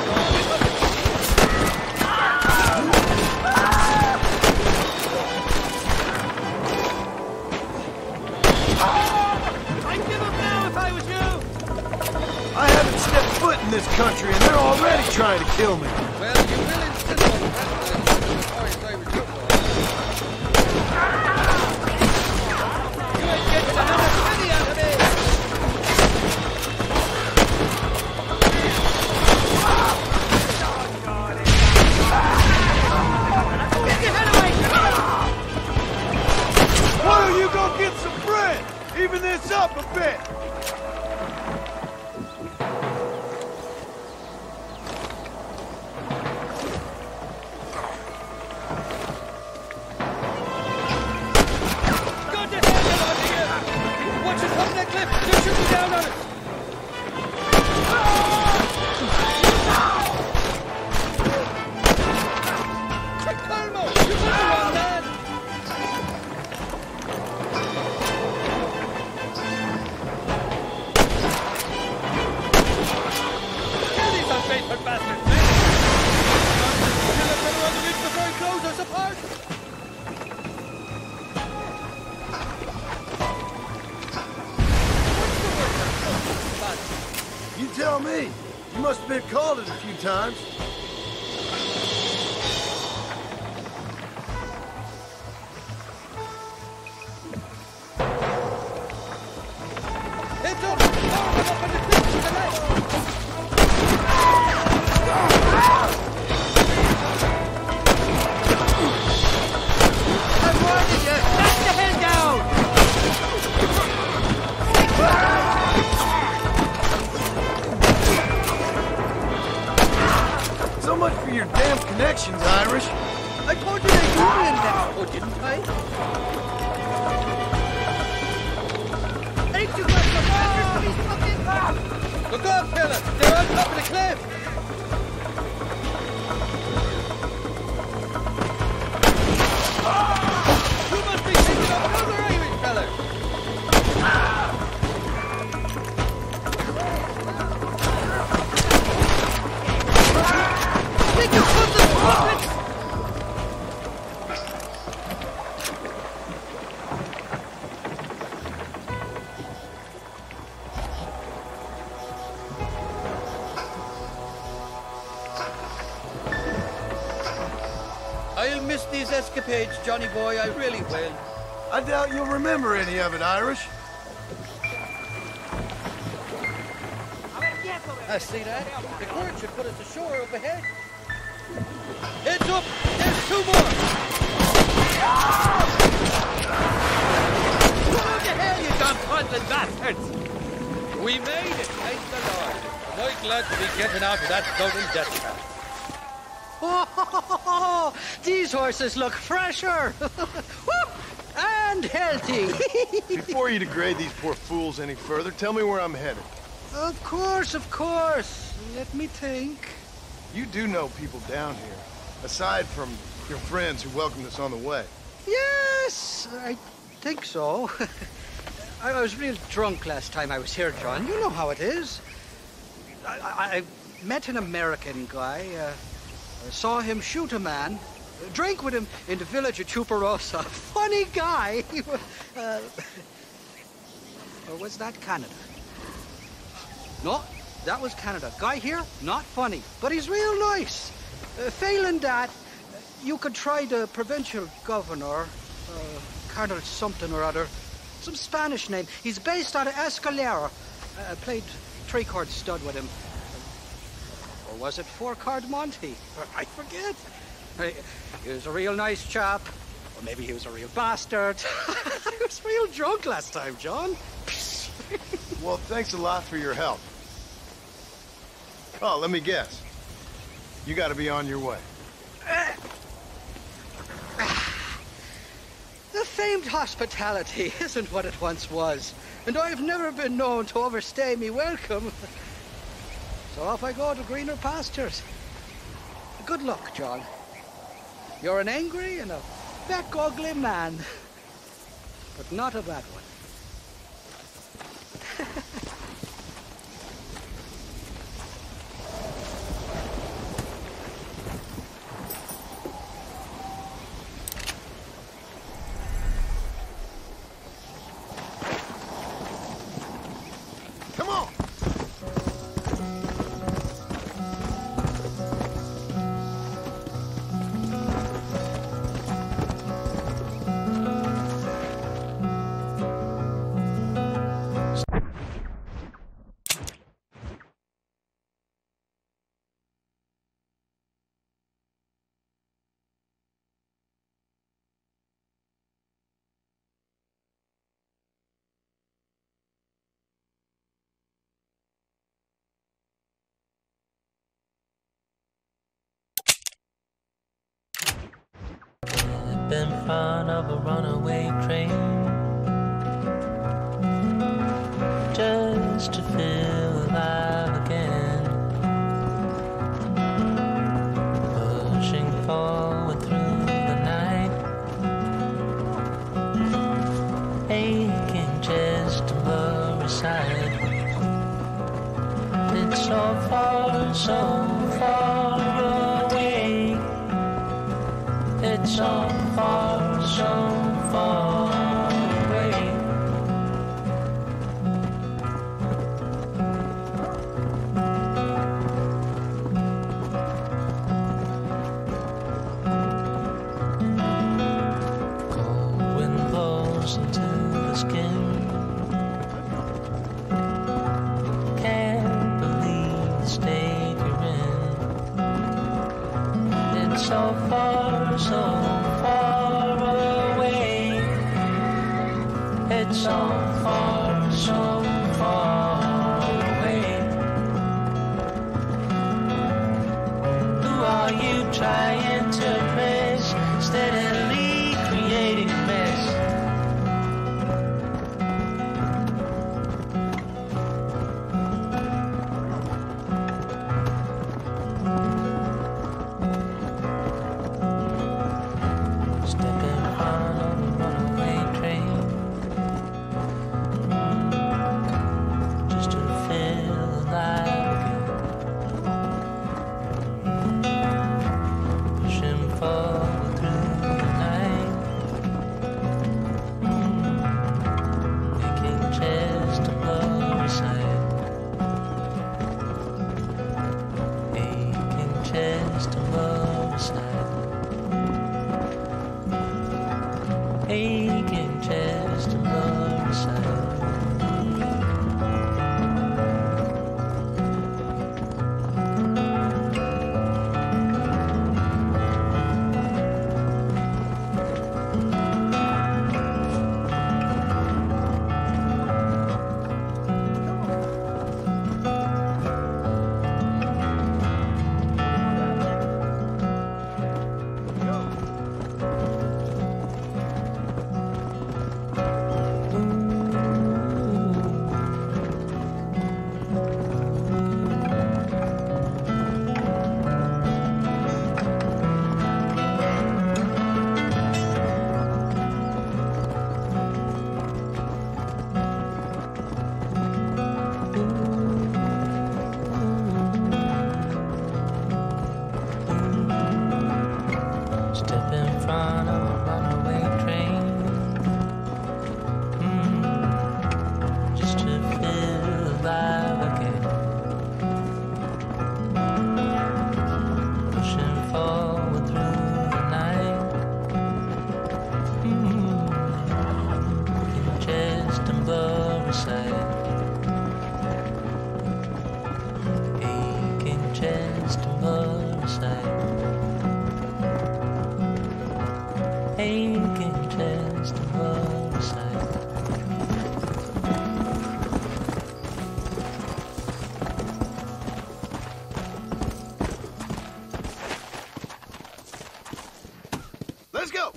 I'd give up now if I was you! I haven't stepped foot in this country and they're already trying to kill me. Well, you will insist on the president of the notorious Irish outlaw. bastard bastard! Kill a fellow on the ridge before he blows us apart! You tell me. You must have been called it a few times. Heads up! Up on the cliff to the left! I'm warning you! Knock the hell down! So much for your damn connections, Irish. I told you they were in Mexico, didn't I? Ain't you got some masters to be fucking... Look out, fella! They're on top of the cliff! You must be thinking of another Irish fella! Think you put the puppets! I'll miss these escapades, Johnny boy, I really will. I doubt you'll remember any of it, Irish. I see that. The current should put us ashore up ahead. Heads up! There's two more! What the hell, you damn frontless bastards! We made it, thank the Lord. My glad to be getting out of that sudden death trap. Oh, these horses look fresher and healthy. Before you degrade these poor fools any further, tell me where I'm headed. Of course, of course. Let me think. You do know people down here, aside from your friends who welcomed us on the way. Yes, I think so. I was real drunk last time I was here, John. You know how it is. I met an American guy. I saw him shoot a man. Drank with him in the village of Chuparosa. Funny guy. Or was that Canada? No, that was Canada. Guy here, not funny, but he's real nice. Failing that, you could try the provincial governor, Colonel something or other. Some Spanish name. He's based out of Escalera. I played 3-card stud with him. Or was it 4-card Monty? I forget. He was a real nice chap. Or maybe he was a real bastard. I was real drunk last time, John. Well, thanks a lot for your help. Oh, let me guess. You gotta be on your way. The famed hospitality isn't what it once was, and I've never been known to overstay me welcome. So off I go to greener pastures. Good luck, John. You're an angry and a back ugly man, but not a bad one. Come on! In front of a runaway train, just to feel alive again, pushing forward through the night, aching just to look aside. It's so far, so It's so far away. Cold wind blows into the skin. Can't believe the state you're in. It's so far away. It's so far away. Who are you trying to impress? Steadily creating a mess. Step in front of a runaway train, just to feel alive again. Pushing forward through the night, making chest a blurry sight, aching chest a blurry sight. Aching chest and blurry sight. Step in front of a runaway train, just to feel alive again. Pushing forward through the night, in chest and blurry sight, aching chest and blurry sight. Aching chest and blurry sight. Let's go!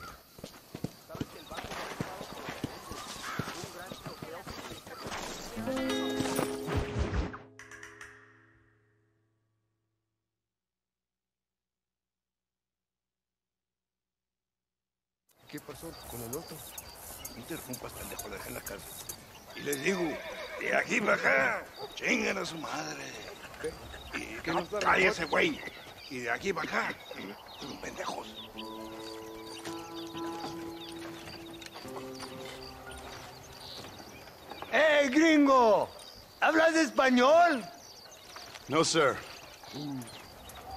¿Qué pasó con el otro? No interrumpas, pendejo, dejé en la casa. Y les digo, de aquí para acá, chingan a su madre. Y que no cállese, güey. Y de aquí para acá, pendejos. ¡Hey, gringo! ¿Hablas español? No, sir.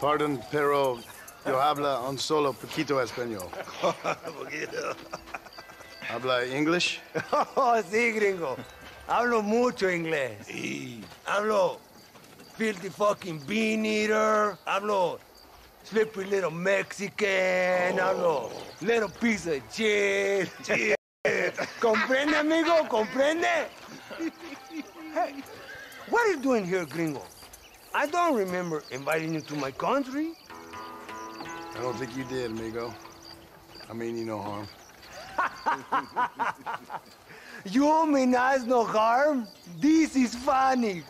Pardon, pero yo habla un solo poquito español. Poquito. ¿Habla English? Oh, sí, gringo. Hablo mucho inglés. Sí. Hablo filthy fucking bean eater. Hablo slippery little Mexican. Hablo little piece of shit. ¿Comprende, amigo? ¿Comprende? Hey, what are you doing here, gringo? I don't remember inviting you to my country. I don't think you did, amigo. I mean you no harm. You mean us no harm? This is funny.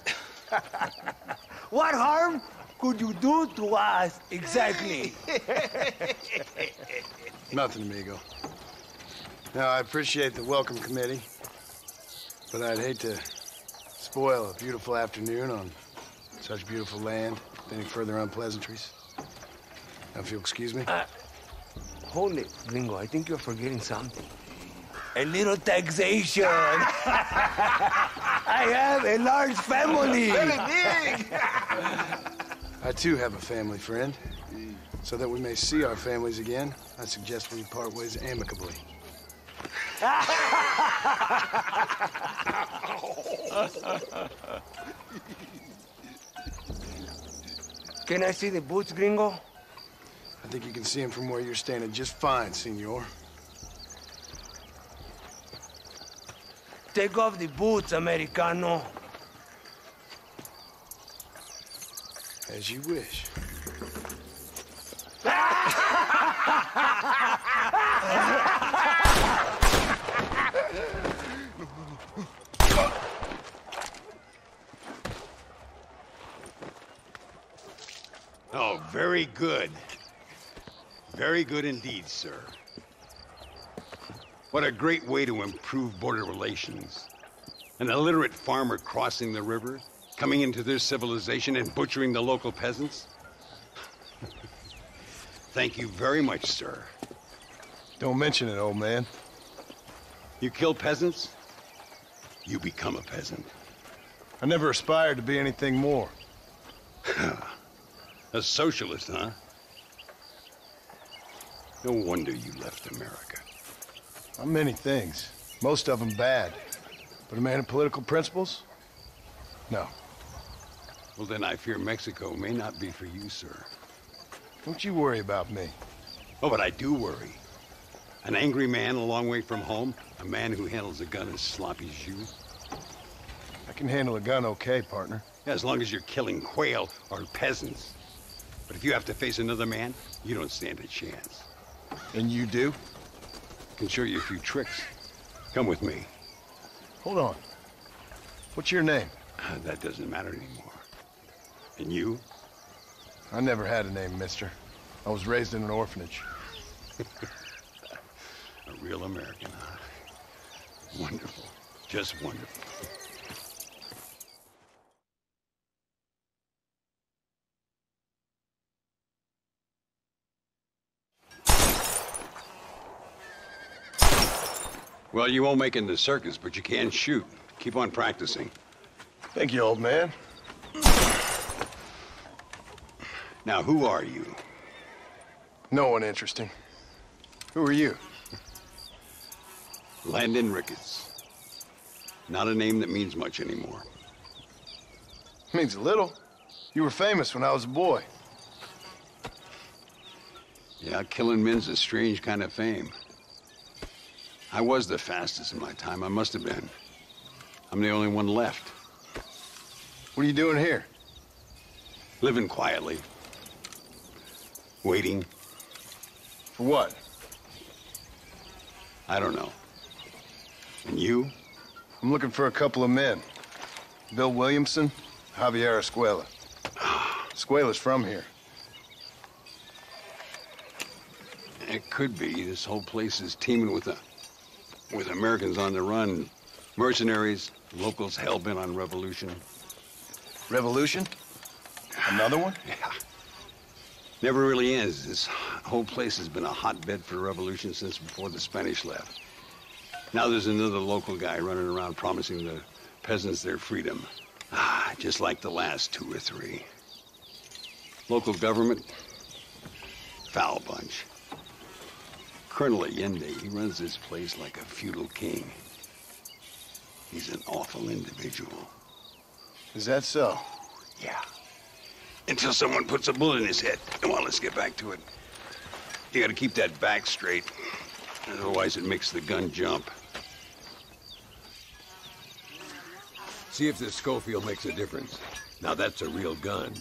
What harm could you do to us exactly? Nothing, amigo. Now, I appreciate the welcome committee, but I'd hate to spoil a beautiful afternoon on such beautiful land with any further unpleasantries. Now, if you'll excuse me. Hold it, Gringo. I think you're forgetting something. A little taxation. I have a large family. Very big. I too have a family, friend. So that we may see our families again, I suggest we part ways amicably. Can I see the boots, Gringo? I think you can see him from where you're standing just fine, senor. Take off the boots, Americano. As you wish. Oh, very good. Very good indeed, sir. What a great way to improve border relations. An illiterate farmer crossing the river, coming into their civilization and butchering the local peasants? Thank you very much, sir. Don't mention it, old man. You kill peasants, you become a peasant. I never aspired to be anything more. A socialist, huh? No wonder you left America. I'm many things. Most of them bad. But a man of political principles? No. Well, then I fear Mexico may not be for you, sir. Don't you worry about me. Oh, but I do worry. An angry man a long way from home, a man who handles a gun as sloppy as you. I can handle a gun okay, partner. Yeah, as long as you're killing quail or peasants. But if you have to face another man, you don't stand a chance. And you do? I can show you a few tricks. Come with me. Hold on. What's your name? That doesn't matter anymore. And you? I never had a name, mister. I was raised in an orphanage. A real American, huh? Wonderful. Just wonderful. Well, you won't make it in the circus, but you can shoot. Keep on practicing. Thank you, old man. Now, who are you? No one interesting. Who are you? Landon Ricketts. Not a name that means much anymore. Means a little. You were famous when I was a boy. Yeah, killing men's a strange kind of fame. I was the fastest in my time. I must have been. I'm the only one left. What are you doing here? Living quietly. Waiting. For what? I don't know. And you? I'm looking for a couple of men. Bill Williamson, Javier Escuela. Escuela's from here. It could be. This whole place is teeming with Americans on the run. Mercenaries, locals hell-bent on revolution. Revolution? Another one? Yeah. Never really ends. This whole place has been a hotbed for revolution since before the Spanish left. Now there's another local guy running around promising the peasants their freedom. Just like the last 2 or 3. Local government, foul bunch. Colonel Allende, he runs this place like a feudal king. He's an awful individual. Is that so? Yeah. Until someone puts a bullet in his head. Come on, let's get back to it. You gotta keep that back straight. Otherwise it makes the gun jump. See if this Schofield makes a difference. Now that's a real gun.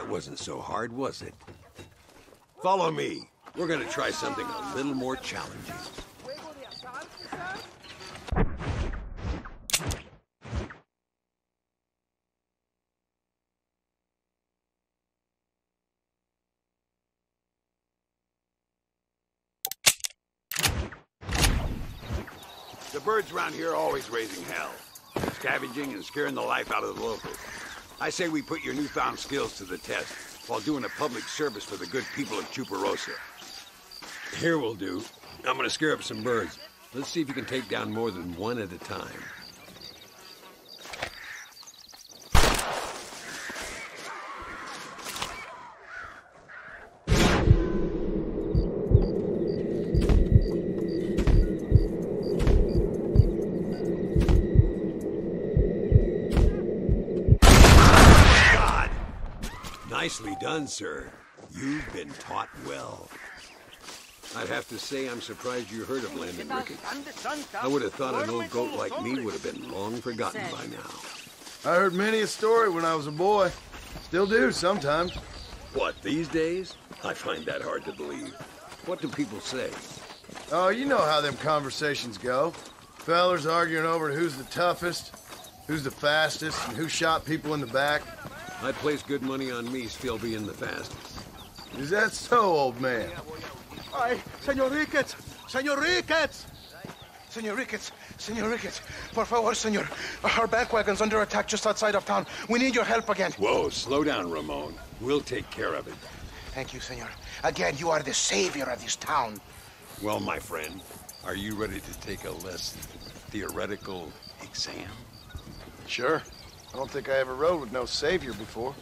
Wasn't so hard, was it? Follow me. We're gonna try something a little more challenging. birds around here are always raising hell. Scavenging and scaring the life out of the locals. I say we put your newfound skills to the test while doing a public service for the good people of Chuparosa. Here will do. I'm gonna scare up some birds. Let's see if you can take down more than one at a time. Nicely done, sir. You've been taught well. I'd have to say I'm surprised you heard of Landon Ricketts. I would have thought an old goat like me would have been long forgotten by now. I heard many a story when I was a boy. Still do sometimes. What, these days? I find that hard to believe. What do people say? Oh, you know how them conversations go. Fellers arguing over who's the toughest, who's the fastest, and who shot people in the back. I'd place good money on me still being the fastest. Is that so, old man? Ay, Señor Ricketts! Señor Ricketts! Señor Ricketts! Señor Ricketts! Por favor, señor. Our bank wagon's under attack just outside of town. We need your help again. Whoa, slow down, Ramon. We'll take care of it. Thank you, señor. Again, you are the savior of this town. Well, my friend, are you ready to take a less theoretical exam? Sure. I don't think I ever rode with no savior before.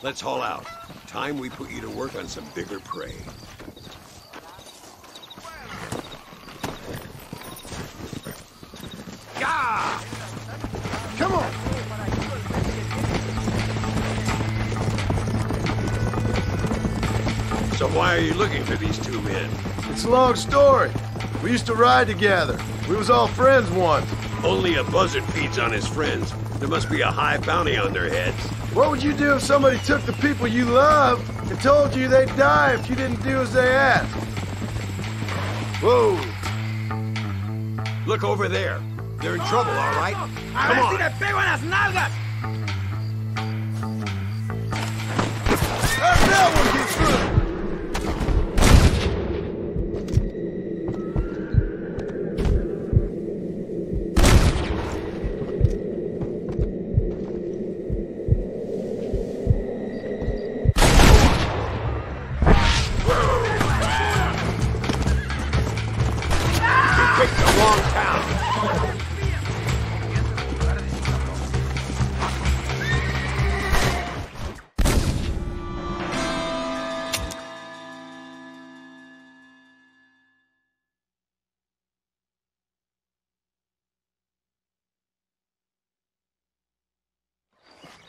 Let's haul out. Time we put you to work on some bigger prey. Gah! Come on! So why are you looking for these two men? It's a long story. We used to ride together. We was all friends once. Only a buzzard feeds on his friends. There must be a high bounty on their heads. What would you do if somebody took the people you love and told you they'd die if you didn't do as they asked? Whoa! Look over there. They're in trouble, all right? Come on. That one gets through!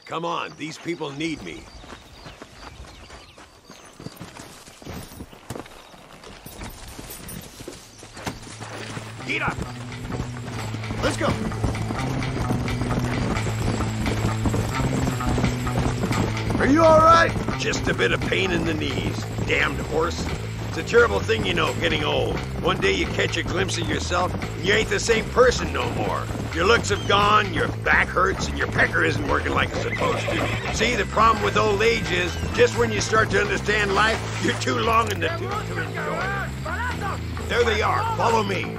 Come on, these people need me. Get up! Let's go! Are you all right? Just a bit of pain in the knees. Damned horse. It's a terrible thing, you know, getting old. One day you catch a glimpse of yourself, and you ain't the same person no more. Your looks have gone, your back hurts, and your pecker isn't working like it's supposed to. See, the problem with old age is, just when you start to understand life, you're too long in the tooth to enjoy it. There they are. Follow me.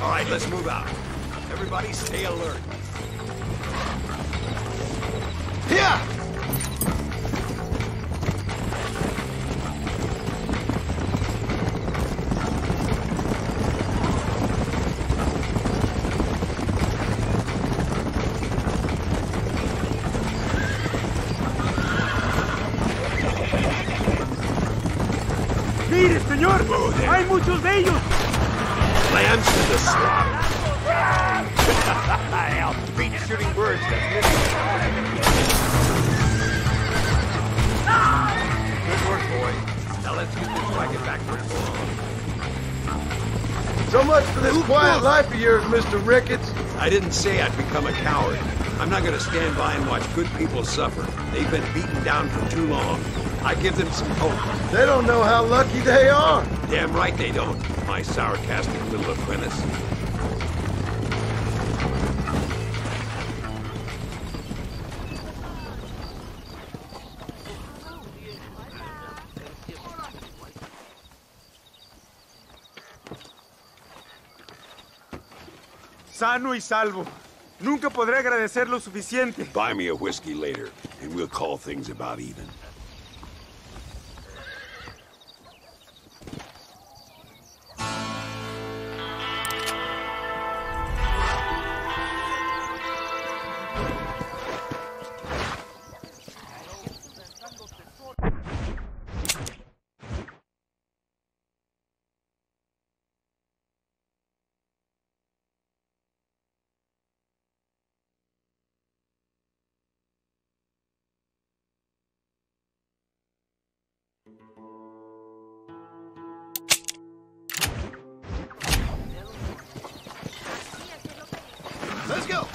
All right, let's move out. Everybody stay alert. Yeah! ¡Mire, señor! ¡Hay muchos de ellos! Lambs to the slaughter. I'll beat shooting birds. Good work, boy. Now let's get this wagon back where it belongs. So much for this quiet life of yours, Mr. Ricketts. I didn't say I'd become a coward. I'm not gonna stand by and watch good people suffer. They've been beaten down for too long. I give them some hope. They don't know how lucky they are. Damn right they don't, my sarcastic little apprentice. Sano y salvo. Nunca podré agradecer lo suficiente. Buy me a whiskey later, and we'll call things about even. Let's go.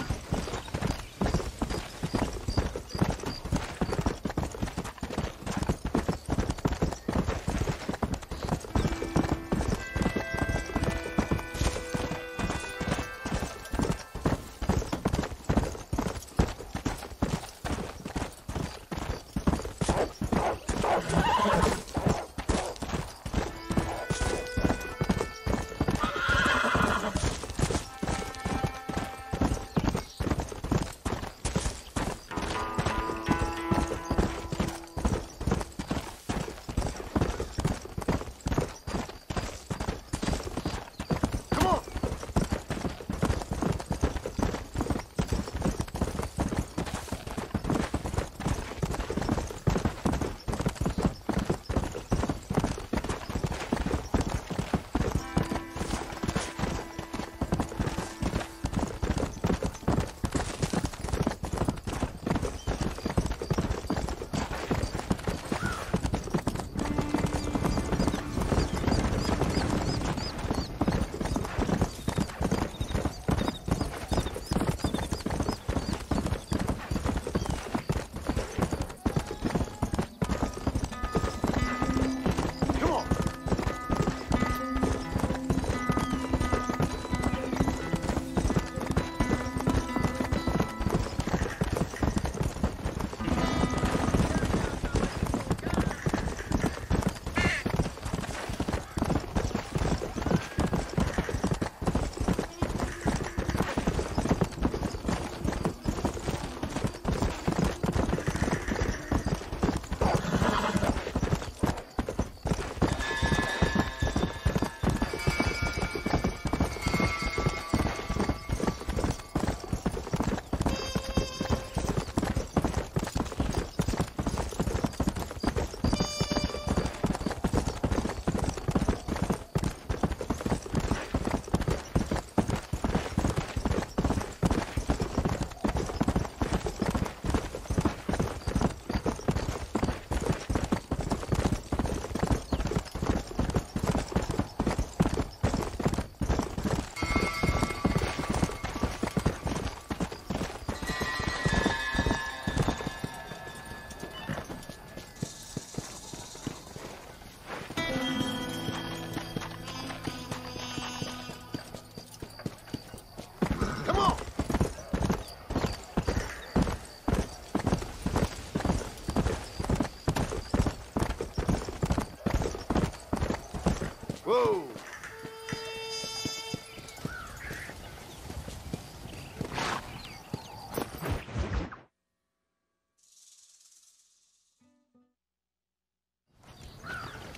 Whoa!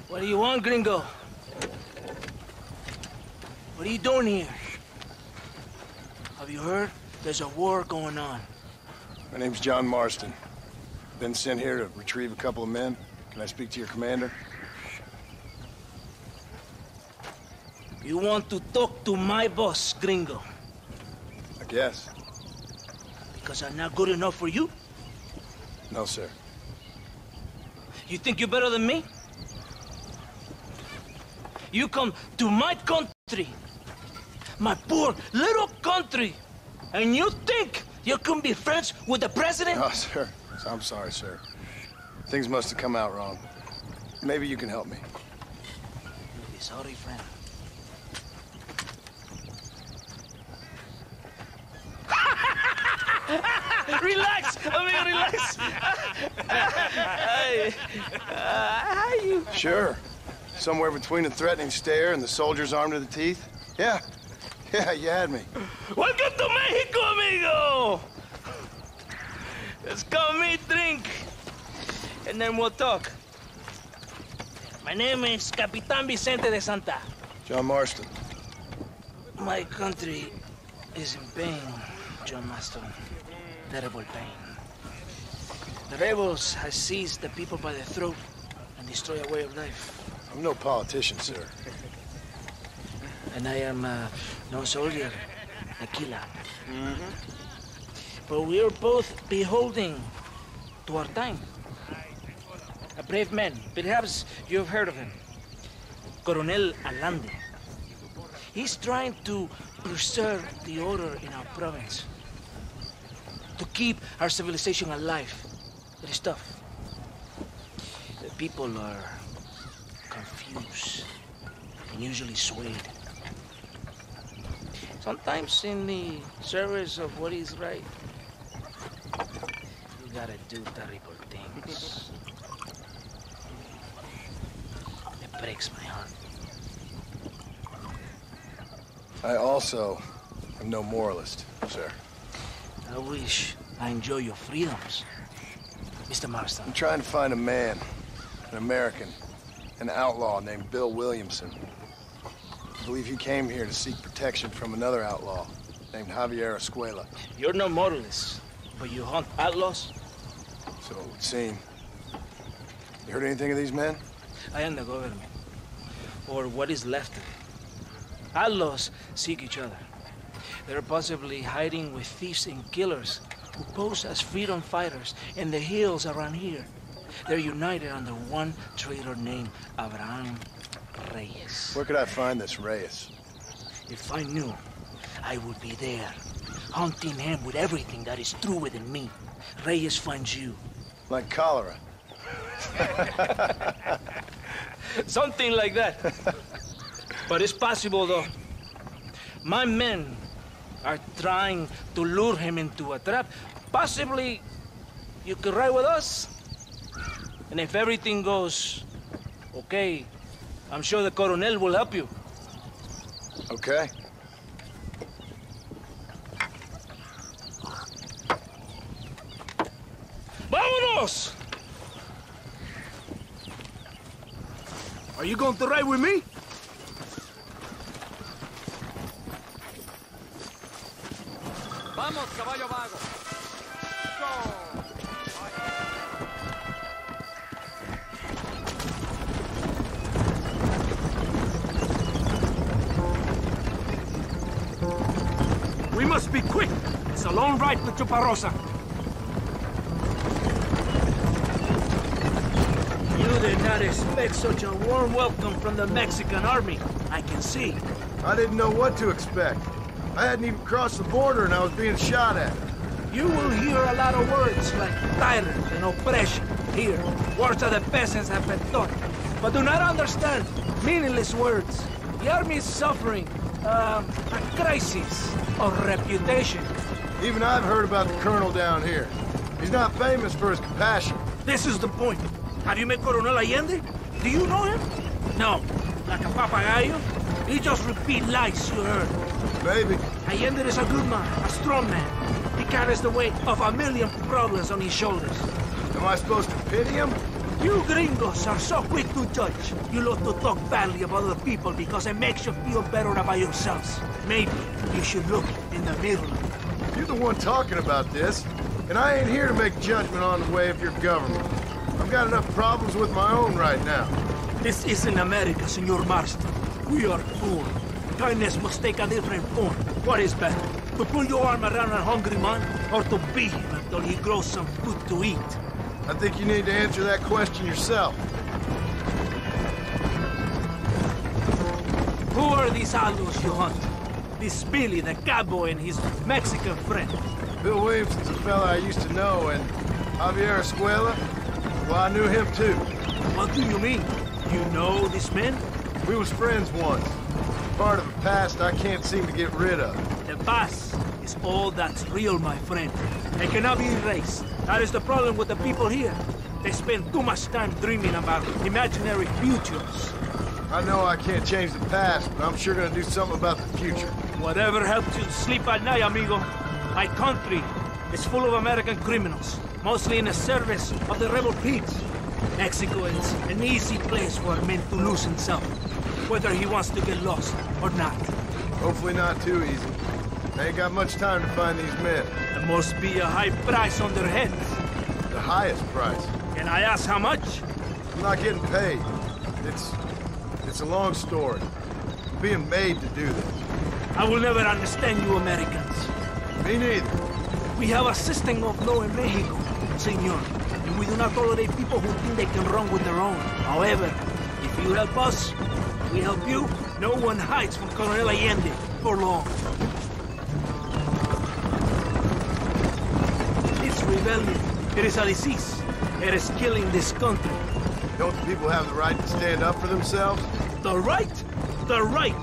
What do you want, gringo? What are you doing here? Have you heard? There's a war going on. My name's John Marston. Been sent here to retrieve a couple of men. Can I speak to your commander? You want to talk to my boss, gringo? I guess. Because I'm not good enough for you? No, sir. You think you're better than me? You come to my country, my poor little country, And you think you can be friends with the president? Oh, sir. I'm sorry, sir. Things must have come out wrong. Maybe you can help me. You'll be sorry, friend. Relax, amigo, relax. How you? Sure. Somewhere between a threatening stare and the soldier's arm to the teeth? Yeah. Yeah, you had me. Welcome to Mexico, amigo! Let's come meet, drink, and then we'll talk. My name is Capitan Vicente de Santa. John Marston. My country is in pain, John Marston. Terrible pain. The rebels have seized the people by the throat and destroyed a way of life. I'm no politician, sir. And I am no soldier, a killer. But we are both beholding to our time. A brave man, perhaps you've heard of him. Coronel Allende. He's trying to preserve the order in our province. To keep our civilization alive. It is tough. The people are confused and usually swayed. Sometimes in the service of what is right, you gotta do terrible things. It breaks my heart. I also am no moralist, sir. I wish I enjoy your freedoms, Mr. Marston. I'm trying to find a man, an American, an outlaw named Bill Williamson. I believe he came here to seek protection from another outlaw named Javier Escuela. You're no moralist, but you hunt outlaws? So it would seem. You heard anything of these men? I am the government, or what is left of it. Outlaws seek each other. They're possibly hiding with thieves and killers who pose as freedom fighters in the hills around here. They're united under one traitor named Abraham Reyes. Where could I find this Reyes? If I knew, I would be there, hunting him with everything that is true within me. Reyes finds you. Like cholera. Something like that. But it's possible, though. My men are trying to lure him into a trap. Possibly you could ride with us. And if everything goes okay, I'm sure the Coronel will help you. Okay. ¡Vámonos! Are you going to ride with me? Vamos, caballo vago. We must be quick. It's a long ride to Chuparosa. You did not expect such a warm welcome from the Mexican army, I can see. I didn't know what to expect. I hadn't even crossed the border and I was being shot at. You will hear a lot of words like tyrant and oppression here. Words that the peasants have been taught. But do not understand meaningless words. The army is suffering a crisis of reputation. Even I've heard about the colonel down here. He's not famous for his compassion. This is the point. Have you met Coronel Allende? Do you know him? No. Like a papagayo? He just repeat lies you heard. Maybe. Allende is a good man, a strong man. He carries the weight of a million problems on his shoulders. Am I supposed to pity him? You gringos are so quick to judge. You love to talk badly about other people because it makes you feel better about yourselves. Maybe you should look in the mirror. You're the one talking about this, and I ain't here to make judgment on the way of your government. I've got enough problems with my own right now. This isn't America, Senor Marston. We are poor. Kindness must take a different form. What is better? To pull your arm around a hungry man, or to beat him until he grows some food to eat? I think you need to answer that question yourself. Who are these outlaws you hunt? This Billy, the cowboy, and his Mexican friend. Bill Williamson's a fella I used to know, and Javier Escuela, well, I knew him too. What do you mean? You know this man? We was friends once. Part of the past I can't seem to get rid of. The past is all that's real, my friend. It cannot be erased. That is the problem with the people here. They spend too much time dreaming about imaginary futures. I know I can't change the past, but I'm sure gonna do something about the future. Whatever helps you sleep at night, amigo. My country is full of American criminals, mostly in the service of the rebel pigs. Mexico is an easy place for a man to lose himself, whether he wants to get lost or not. Hopefully not too easy. I ain't got much time to find these men. There must be a high price on their heads. The highest price. Can I ask how much? I'm not getting paid. It's a long story. I'm being made to do this. I will never understand you Americans. Me neither. We have a system of law in Mexico, senor. And we do not tolerate people who think they can run with their own. However, if you help us, we help you. No one hides from Colonel Allende for long. It's rebellion. It is a disease. It is killing this country. Don't the people have the right to stand up for themselves? The right? The right!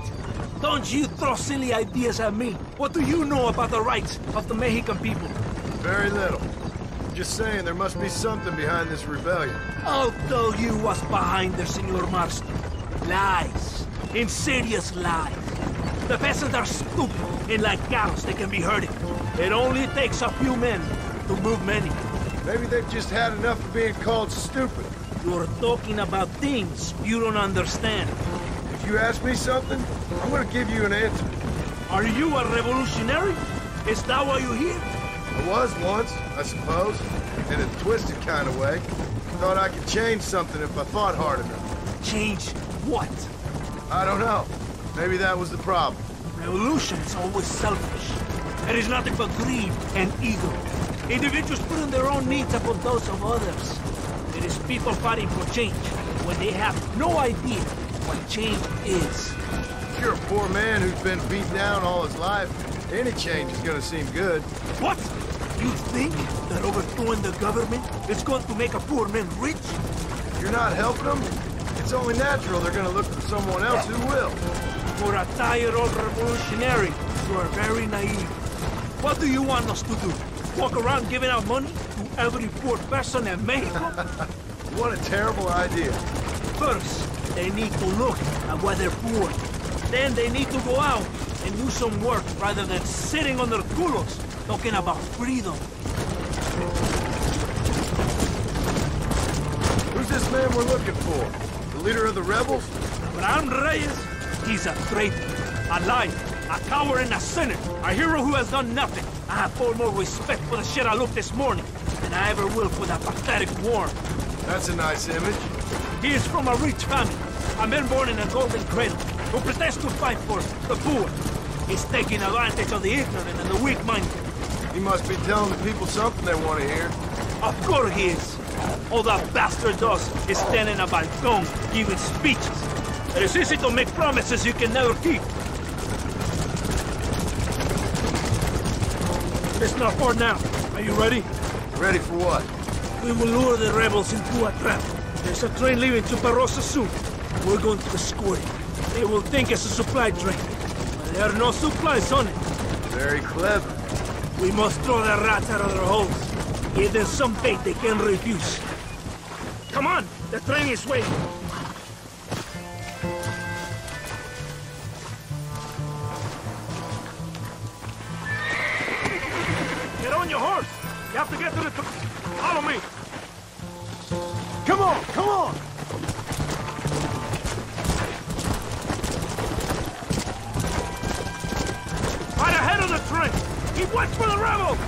Don't you throw silly ideas at me. What do you know about the rights of the Mexican people? Very little. I'm just saying there must be something behind this rebellion. I'll tell you what's behind there, Senor Marston. Lies. Insidious lies. The peasants are stupid, and like cows, they can be herded. It only takes a few men to move many. Maybe they've just had enough of being called stupid. You're talking about things you don't understand. If you ask me something, I'm gonna give you an answer. Are you a revolutionary? Is that why you're here? I was once, I suppose. In a twisted kind of way. Thought I could change something if I thought hard enough. Change what? I don't know. Maybe that was the problem. Revolution is always selfish. It is nothing but greed and ego. Individuals putting their own needs above those of others. It is people fighting for change when they have no idea what change is. If you're a poor man who's been beat down all his life, any change is gonna seem good. What? You think that overthrowing the government is going to make a poor man rich? If you're not helping them, it's only natural they're gonna look for someone else who will. For a tired old revolutionary, you are very naive. What do you want us to do? Walk around giving out money to every poor person in Mexico? What a terrible idea. First, they need to look at why they're poor. Then they need to go out and do some work rather than sitting on their culos talking about freedom. Who's this man we're looking for? The leader of the rebels? Abraham Reyes, he's a traitor, a liar, a coward and a sinner, a hero who has done nothing. I have far more respect for the shit I looked this morning than I ever will for that pathetic worm. That's a nice image. He is from a rich family, a man born in a golden cradle, who pretends to fight for the poor. He's taking advantage of the ignorant and the weak-minded. He must be telling the people something they want to hear. Of course he is. All that bastard does is stand in a balcony giving speeches. It is easy to make promises you can never keep. It's not far now. Are you ready? Ready for what? We will lure the rebels into a trap. There's a train leaving to Barrosa soon. We're going to escort it. They will think it's a supply train, but there are no supplies on it. Very clever. We must throw the rats out of their holes. Give them some bait they can refuse. Come on, the train is waiting. Get on your horse. You have to get to the... Follow me. Come on, come on! Right ahead of the train. Keep watch for the rebels.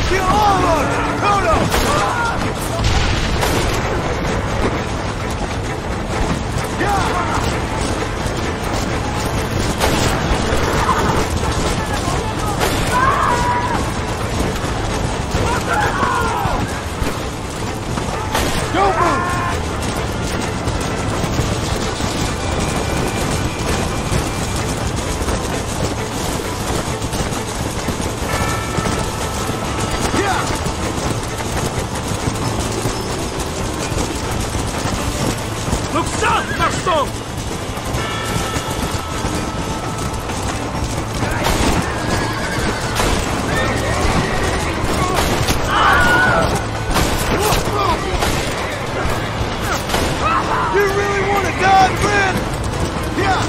kill all of them! Kodo! Don't move! Look south, Marston! You really want to die, friend? Yeah!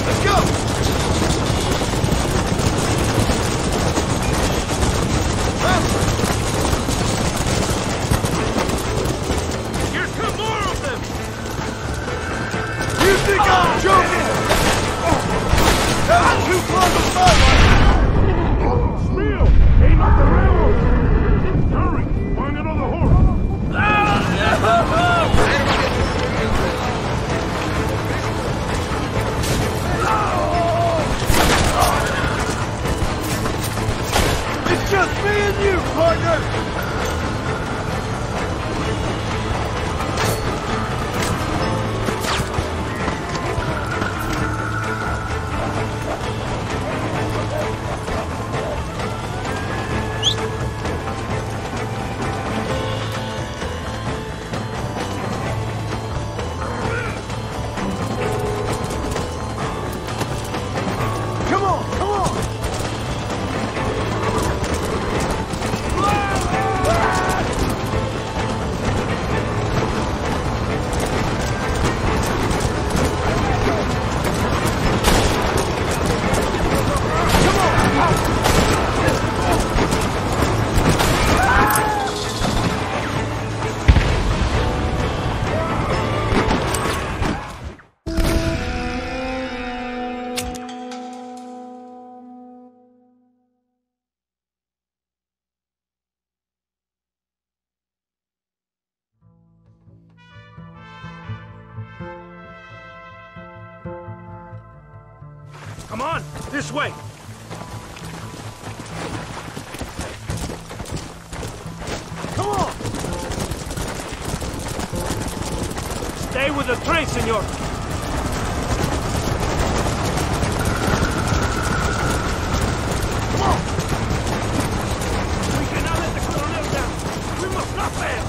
Let's go! Here come more of them! You think I'm joking? That was too close to fight! Spiel! Aim at the railroad! Hurry! Find another horse! It's just me and you, partner! Come on, come on! Come on, this way! Come on! Stay with the train, senor! Come on! We cannot let the colonel down! We must not fail!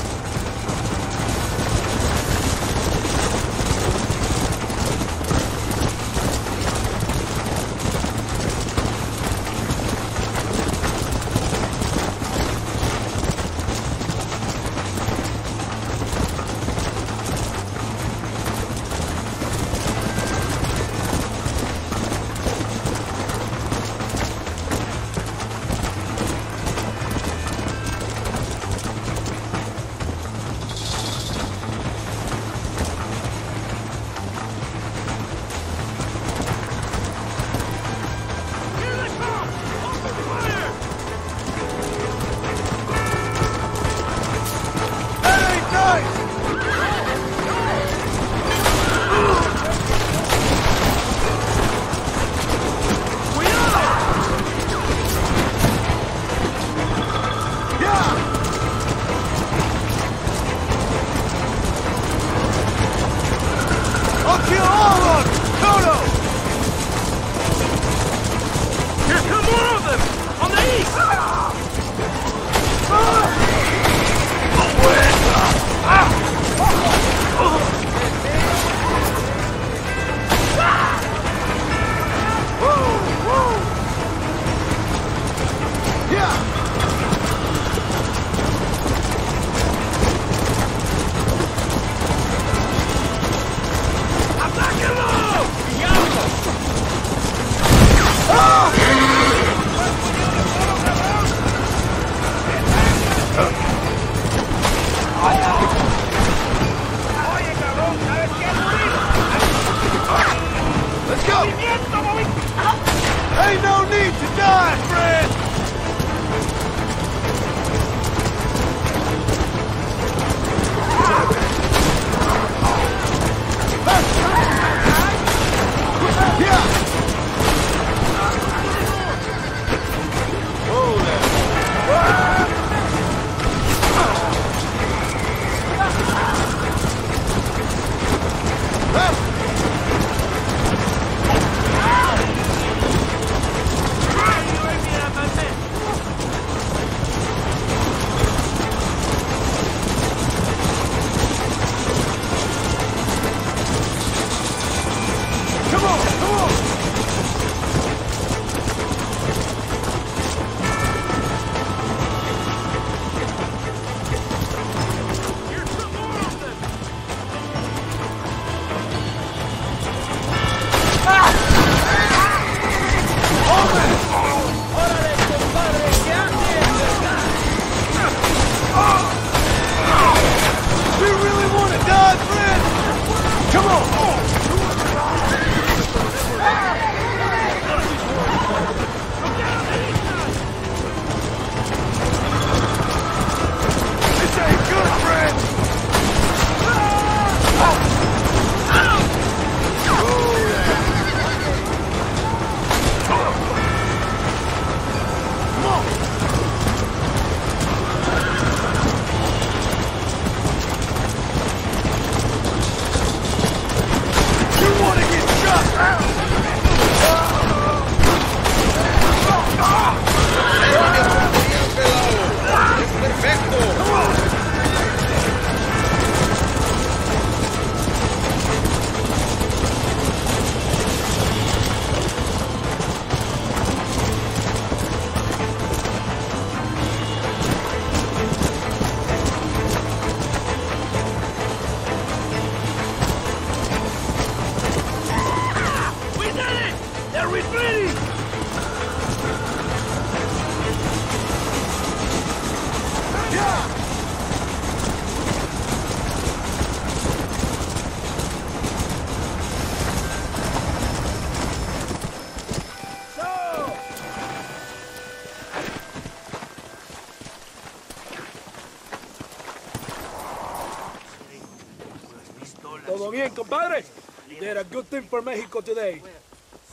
Todo bien, compadre? You did a good thing for Mexico today.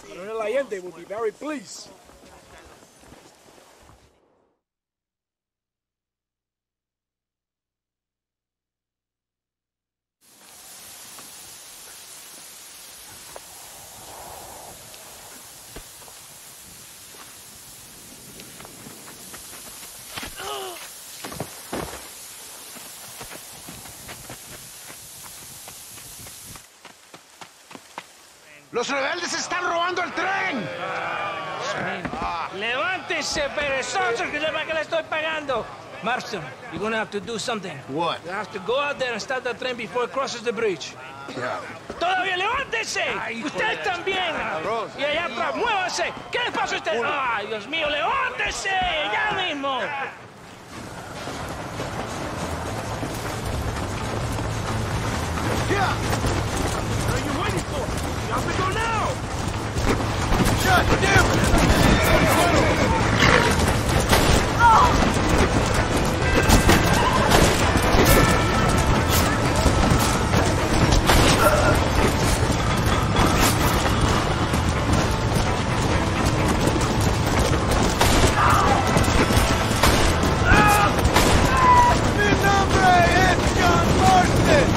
Coronel Allende will be very pleased. ¡Los rebeldes están robando el tren! ¡Levántese, perezosos, que sepa que le estoy pagando! Marston, you're gonna have to do something. What? You have to go out there and stop the train before it crosses the bridge. Yeah. ¡Todavía levántese! ¡Usted también! Y allá atrás, muévase. ¿Qué le pasa a usted? ¡Ay, Dios mío, levántese! ¡Ya mismo! Yeah! What are you waiting for? You have to go now! God damn it! Mi nombre es John Marston!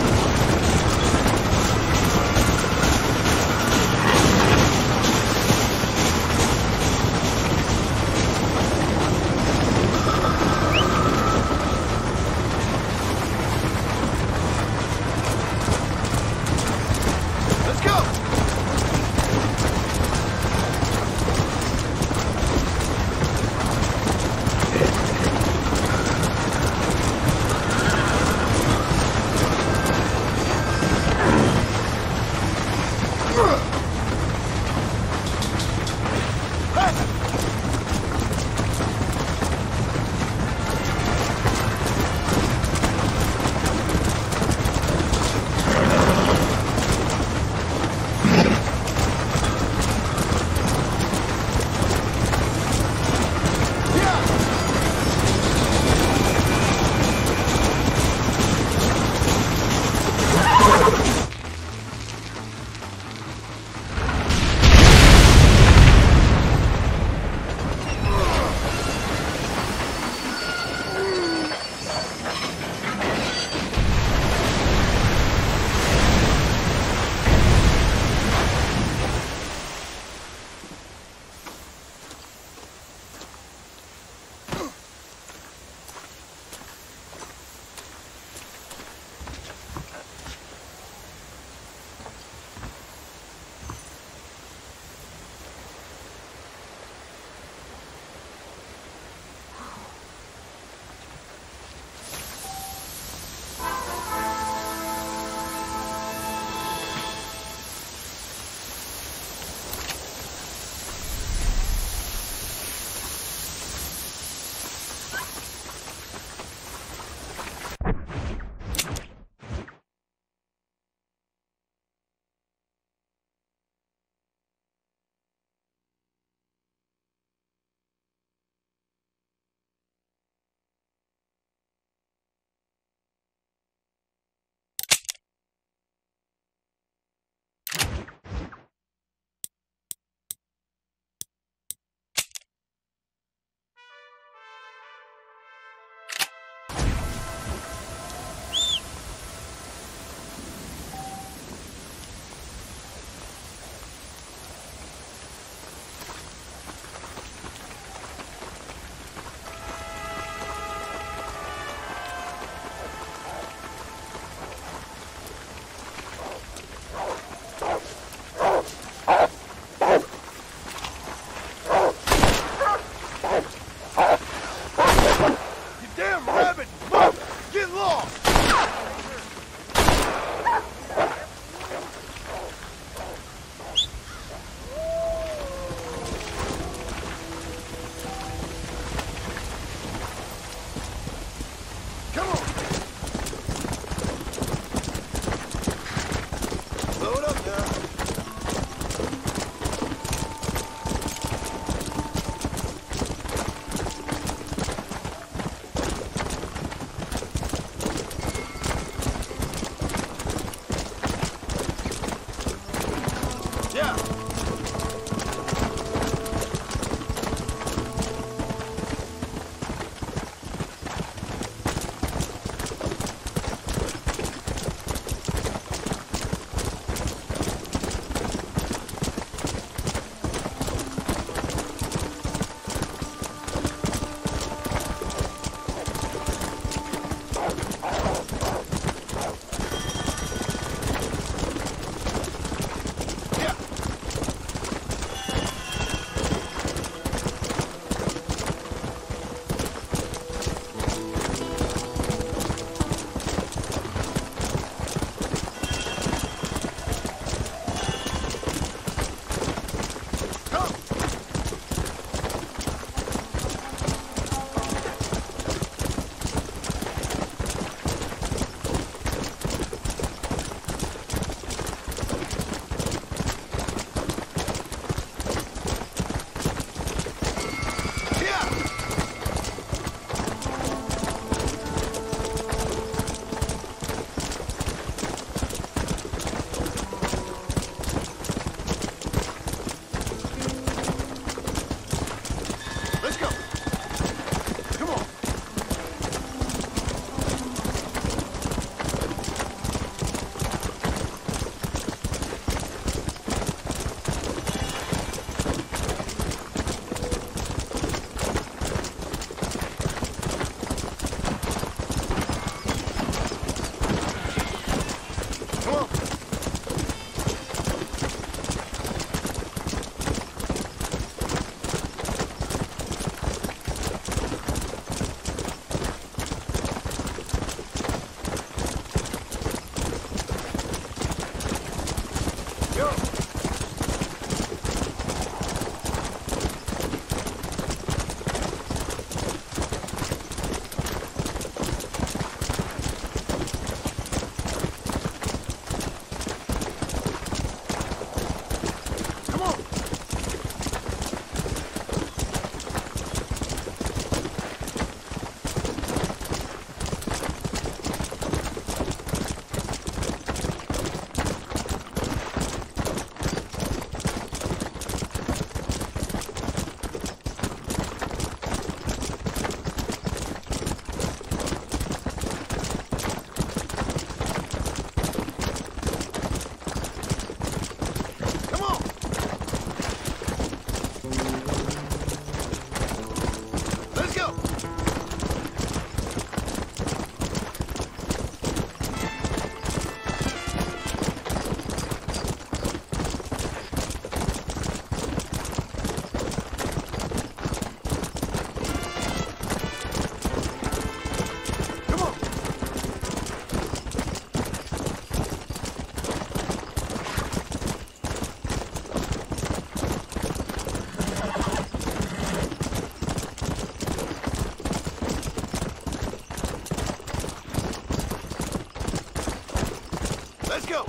Let's go!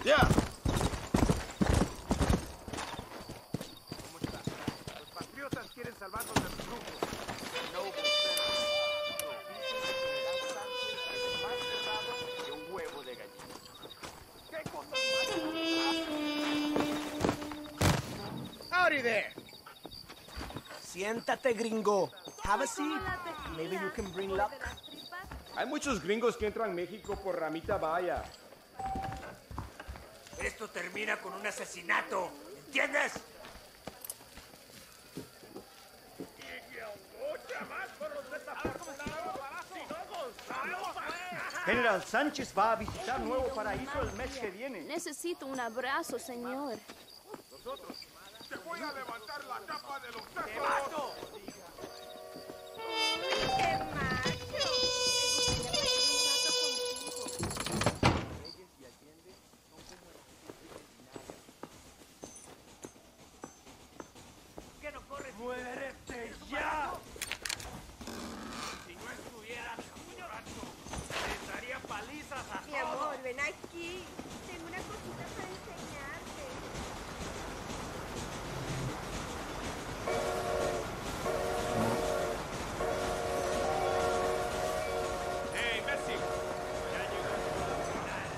Yeah. Los patriotas quieren salvarnos de sus grupos. No más cerrado que un huevo de gallina. ¿Qué cosas más? Howdy there. Siéntate, gringo. Have a seat. Maybe you can bring luck. Hay muchos gringos que entran a México por ramita vaya. Esto termina con un asesinato, ¿entiendes? General Sánchez va a visitar Nuevo Paraíso el mes que viene. Necesito un abrazo, señor. Nosotros. Te voy a levantar la capa de los ¡Te mato! ¡Qué macho! ¡Muérete ya! Si no estuvieras borracho, les daría palizas a todos. Mi amor, ven aquí. Tengo una cosita para enseñarte. ¡Hey, imbécil! Ya llegaste a la final.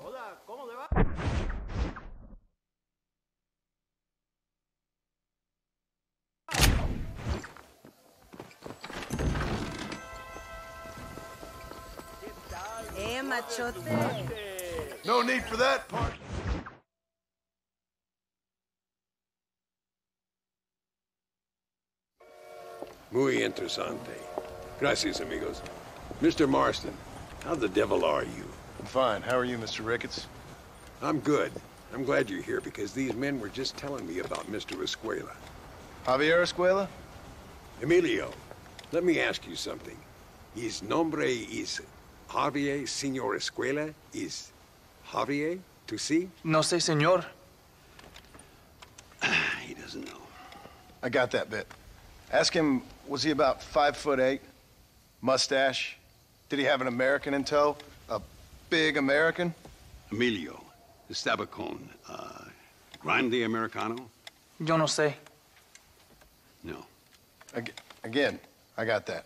Hola, ¿cómo le va? Machote. No need for that part. Muy interesante. Gracias, amigos. Mr. Marston, how the devil are you? I'm fine. How are you, Mr. Ricketts? I'm good. I'm glad you're here because these men were just telling me about Mr. Escuela. Javier Escuela? Emilio, let me ask you something. His nombre is Javier Señor Escuela? Is Javier to see? No sé, señor. He doesn't know. I got that bit. Ask him, was he about 5'8"? Mustache? Did he have an American in tow? A big American? Emilio, estaba con, grande americano? Yo no sé. No. Again, I got that.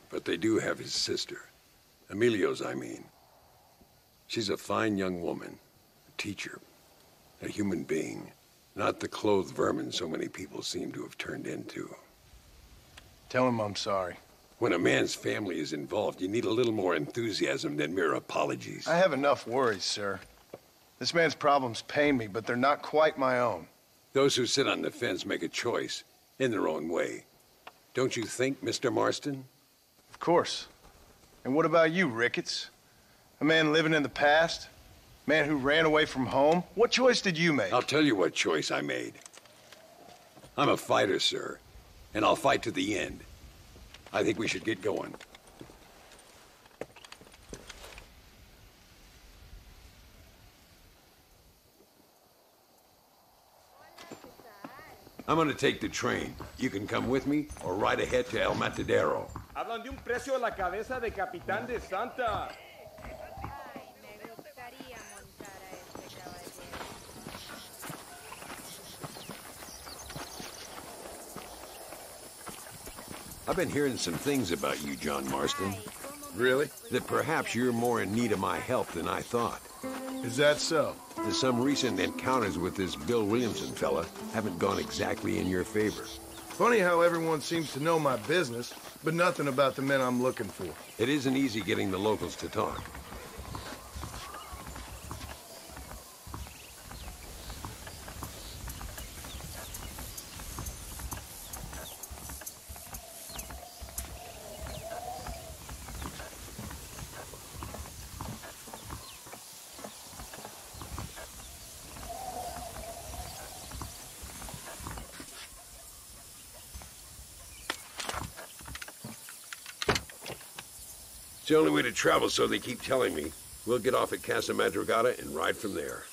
But they do have his sister. Emilio's, I mean. She's a fine young woman, a teacher, a human being, not the clothed vermin so many people seem to have turned into. Tell him I'm sorry. When a man's family is involved, you need a little more enthusiasm than mere apologies. I have enough worries, sir. This man's problems pain me, but they're not quite my own. Those who sit on the fence make a choice in their own way. Don't you think, Mr. Marston? Of course. And what about you, Ricketts? A man living in the past? A man who ran away from home? What choice did you make? I'll tell you what choice I made. I'm a fighter, sir, and I'll fight to the end. I think we should get going. I'm gonna take the train. You can come with me or ride ahead to El Matadero. Hablan de un precio de la cabeza de Capitán de Santa. I've been hearing some things about you, John Marston. Really? That perhaps you're more in need of my help than I thought. Is that so? Some recent encounters with this Bill Williamson fella haven't gone exactly in your favor. Funny how everyone seems to know my business, but nothing about the men I'm looking for. It isn't easy getting the locals to talk. It's the only way to travel, so they keep telling me. We'll get off at Casa Madrugada and ride from there.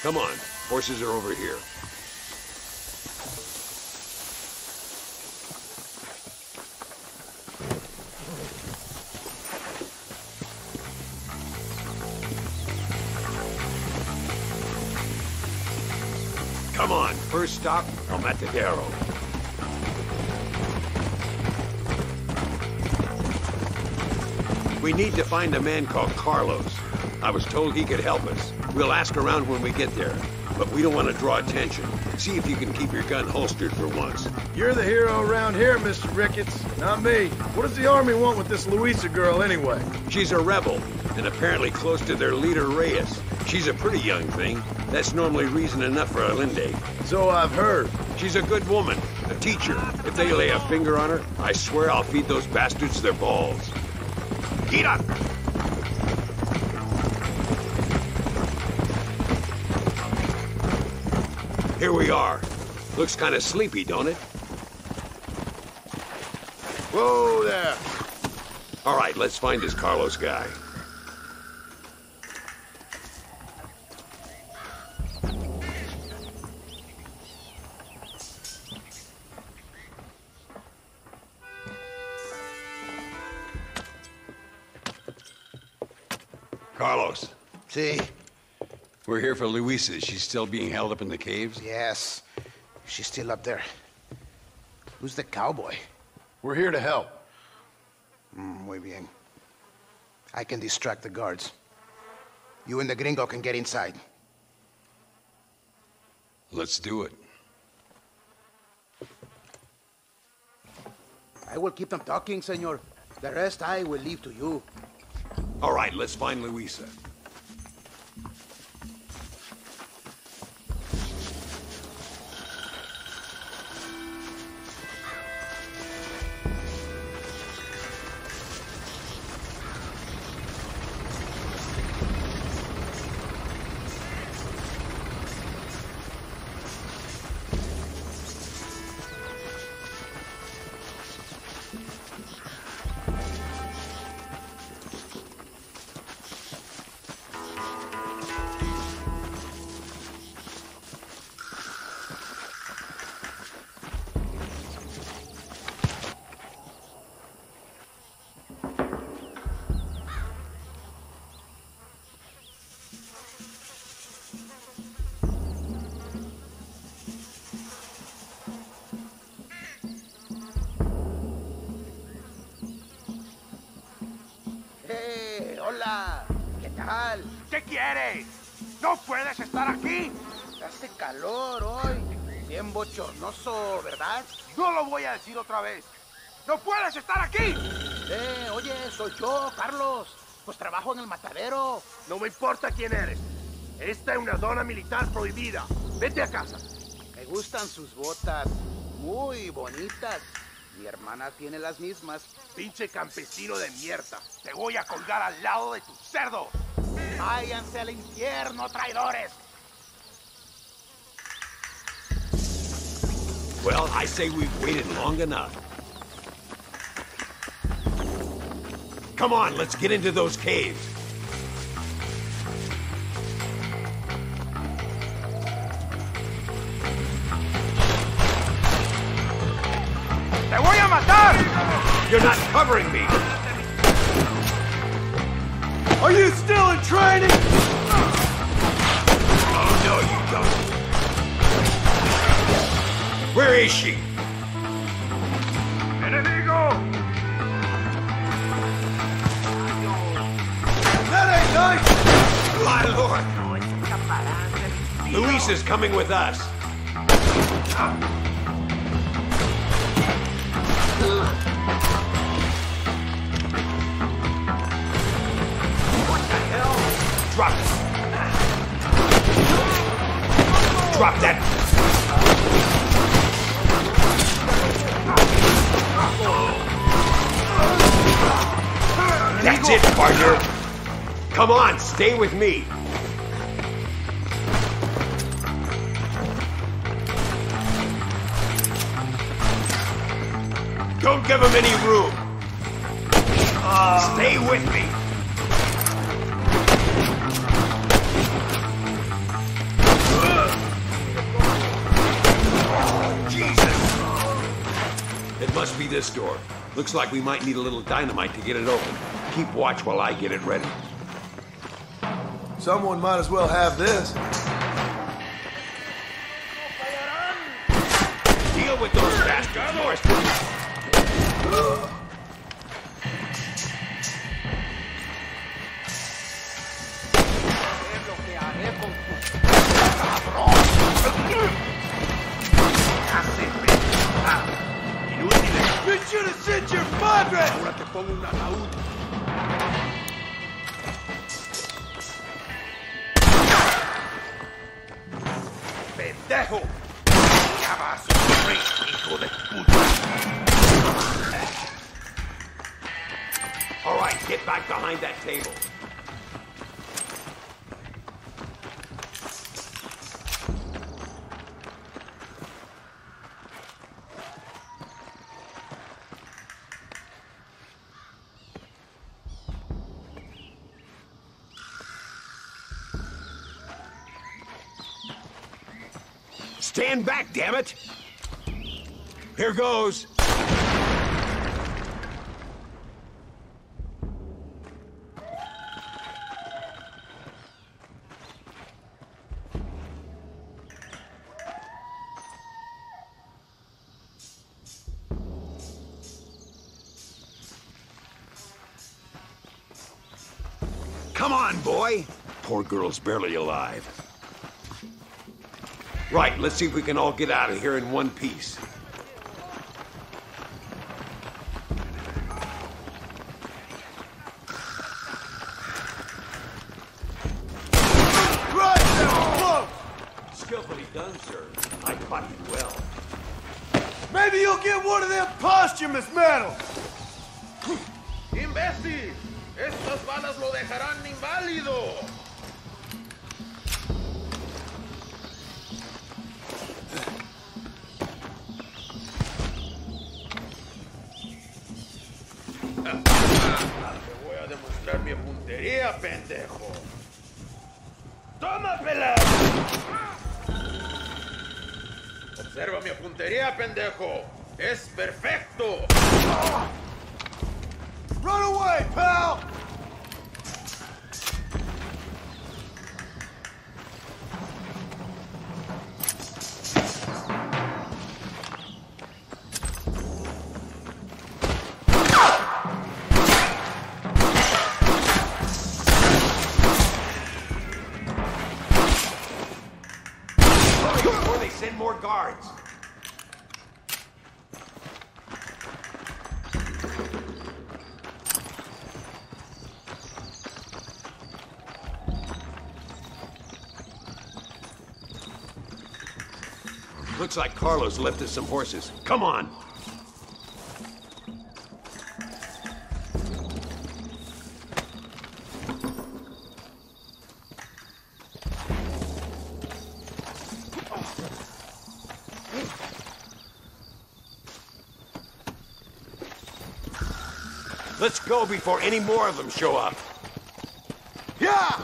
Come on, horses are over here. Come on, first stop, El Matadero. We need to find a man called Carlos. I was told he could help us. We'll ask around when we get there, but we don't want to draw attention. See if you can keep your gun holstered for once. You're the hero around here, Mr. Ricketts, not me. What does the army want with this Luisa girl anyway? She's a rebel, and apparently close to their leader, Reyes. She's a pretty young thing. That's normally reason enough for Alinde. So I've heard. She's a good woman, a teacher. If they lay a finger on her, I swear I'll feed those bastards their balls. Gira! Here we are. Looks kind of sleepy, don't it? Whoa there. All right, let's find this Carlos guy. Carlos. See? We're here for Luisa. She's still being held up in the caves? Yes. She's still up there. Who's the cowboy? We're here to help. Muy bien. I can distract the guards. You and the gringo can get inside. Let's do it. I will keep them talking, senor. The rest I will leave to you. All right, let's find Luisa. ¿Qué quieres? ¡No puedes estar aquí! Hace calor hoy. Bien bochornoso, ¿verdad? No lo voy a decir otra vez. ¡No puedes estar aquí! Oye, soy yo, Carlos. Pues trabajo en el matadero. No me importa quién eres. Esta es una zona militar prohibida. Vete a casa. Me gustan sus botas. Muy bonitas. Mi hermana tiene las mismas. Pinche campesino de mierda. Te voy a colgar al lado de tus cerdos. Váyanse al infierno, traidores. Well, I say we've waited long enough. Come on, let's get into those caves. ¡Te voy a matar! You're not covering me! Are you still in training? Oh, no, you don't. Where is she? ¡Enemigo! That ain't nice! My lord! Luisa's coming with us. Drop it. Drop that. That's it, partner. Come on, stay with me. Don't give him any room. Stay with me. Jesus! It must be this door. Looks like we might need a little dynamite to get it open. Keep watch while I get it ready. Someone might as well have this. Deal with those bastards, Marston. You should have sent your padre! Ahora te pongo un ataúd. ¡Pendejo! ¡Ya vas a sufrir, hijo de puta! All right, get back behind that table. Stand back, damn it! Here goes. Come on, boy. Poor girl's barely alive. Right, let's see if we can all get out of here in one piece. Right now, Skillfully done, sir. I caught you well. maybe you'll get one of them posthumous medals! ¡Imbécil! ¡Estas balas lo dejarán inválido! Te voy a demostrar mi puntería, pendejo. ¡Toma, pelado! Observa mi puntería, pendejo. ¡Es perfecto! Run away, pal! Before they send more guards. Looks like Carlos left us some horses. Come on! Let's go before any more of them show up. Yeah!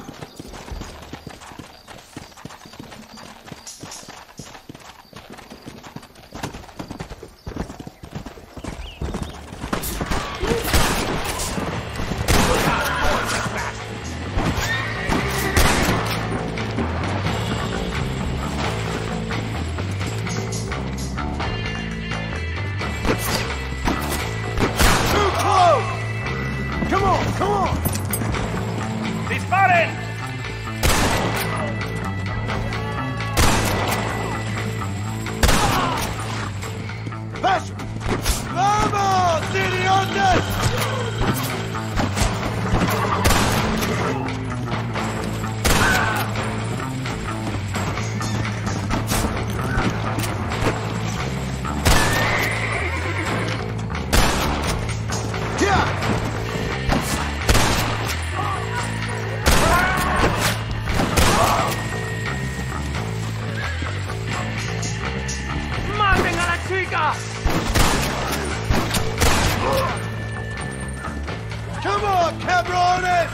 Come on, cabrones!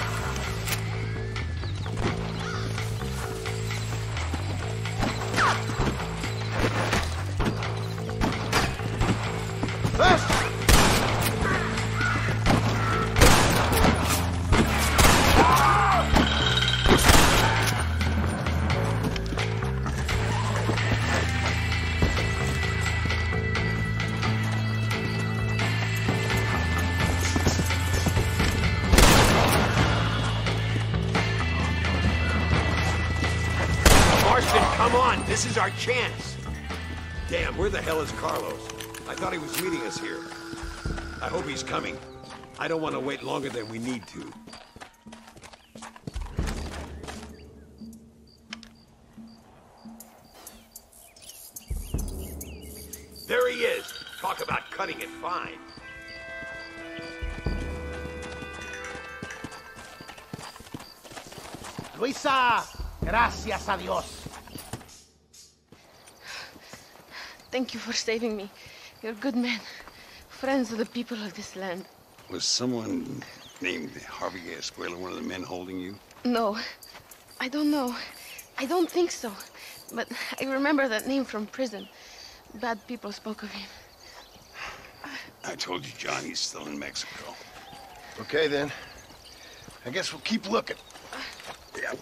on, this is our chance. Damn, where the hell is Carlos? I thought he was meeting us here. I hope he's coming. I don't want to wait longer than we need to. There he is. Talk about cutting it fine. Luisa, gracias a Dios. Thank you for saving me. You're good men. Friends of the people of this land. Was someone named Harvey Escuela one of the men holding you? No. I don't know. I don't think so. But I remember that name from prison. Bad people spoke of him. I told you, John, he's still in Mexico. Okay, then. I guess we'll keep looking. Yeah.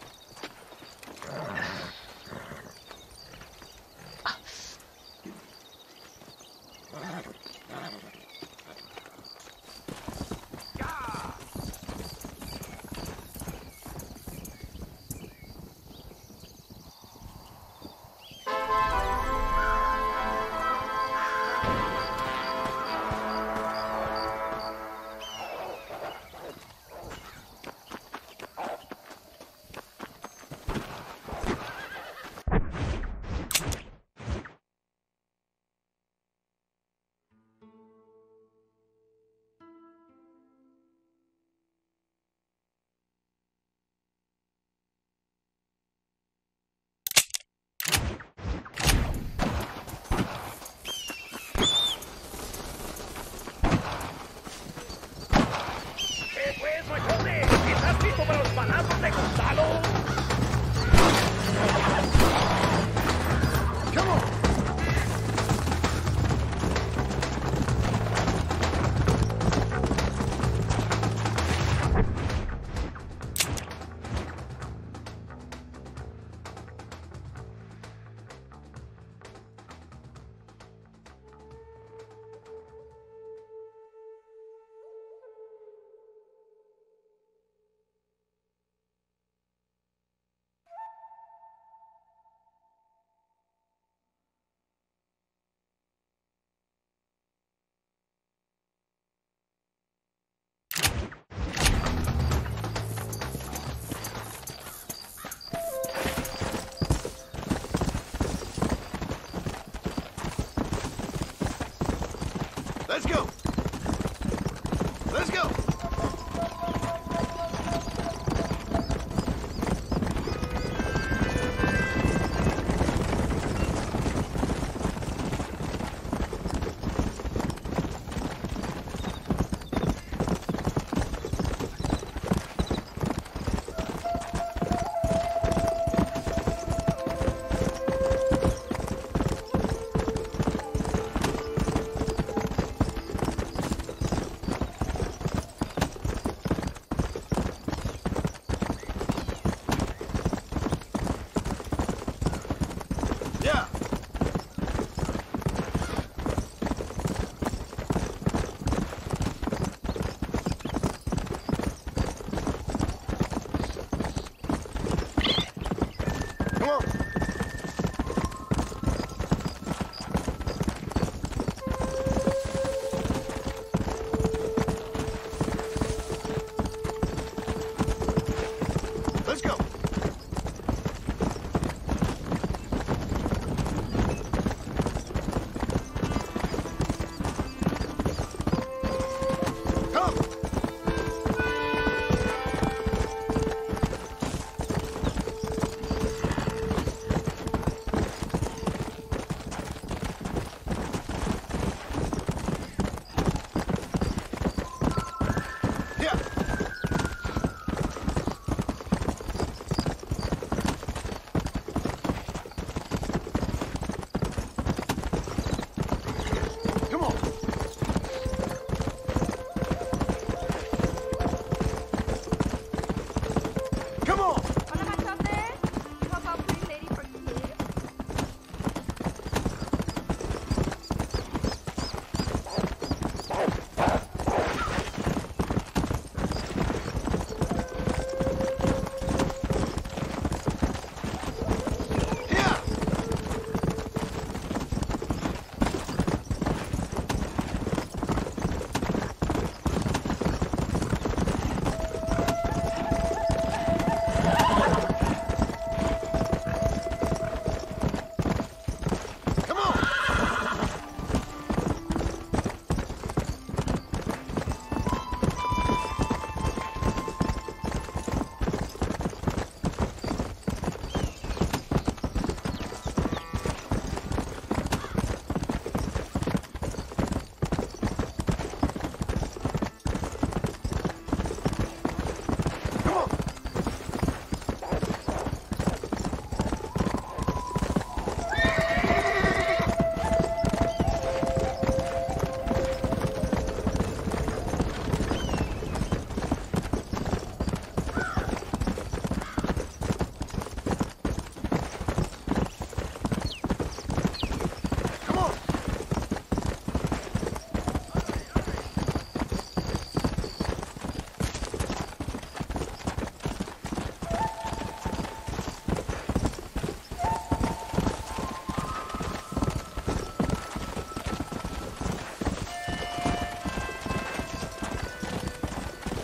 Let's go! Let's go!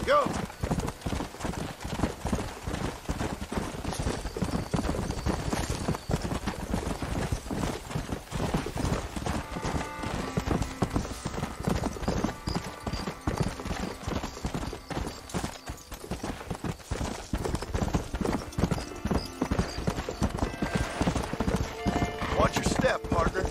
Go! Watch your step, partner.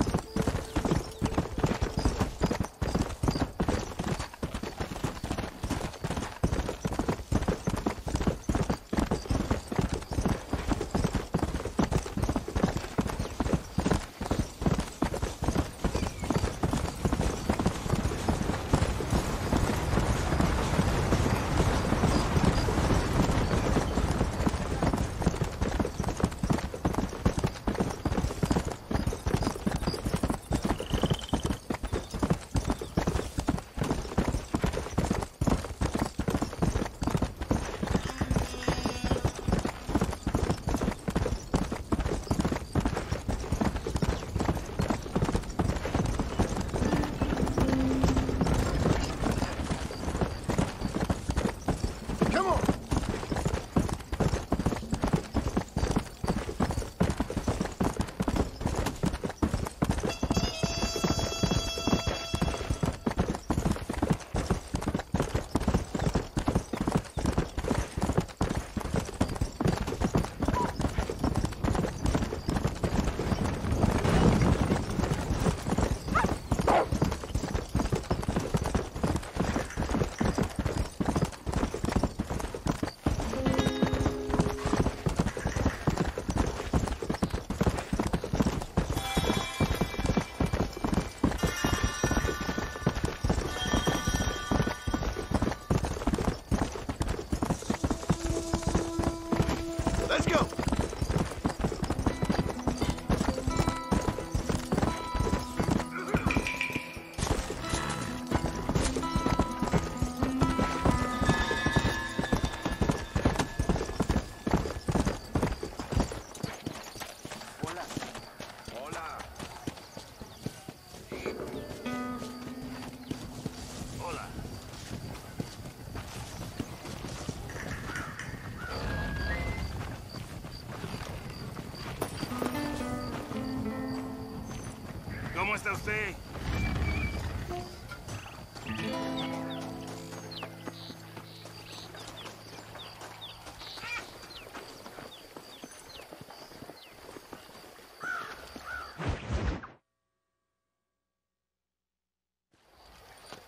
Let's go! ¿Cómo está usted?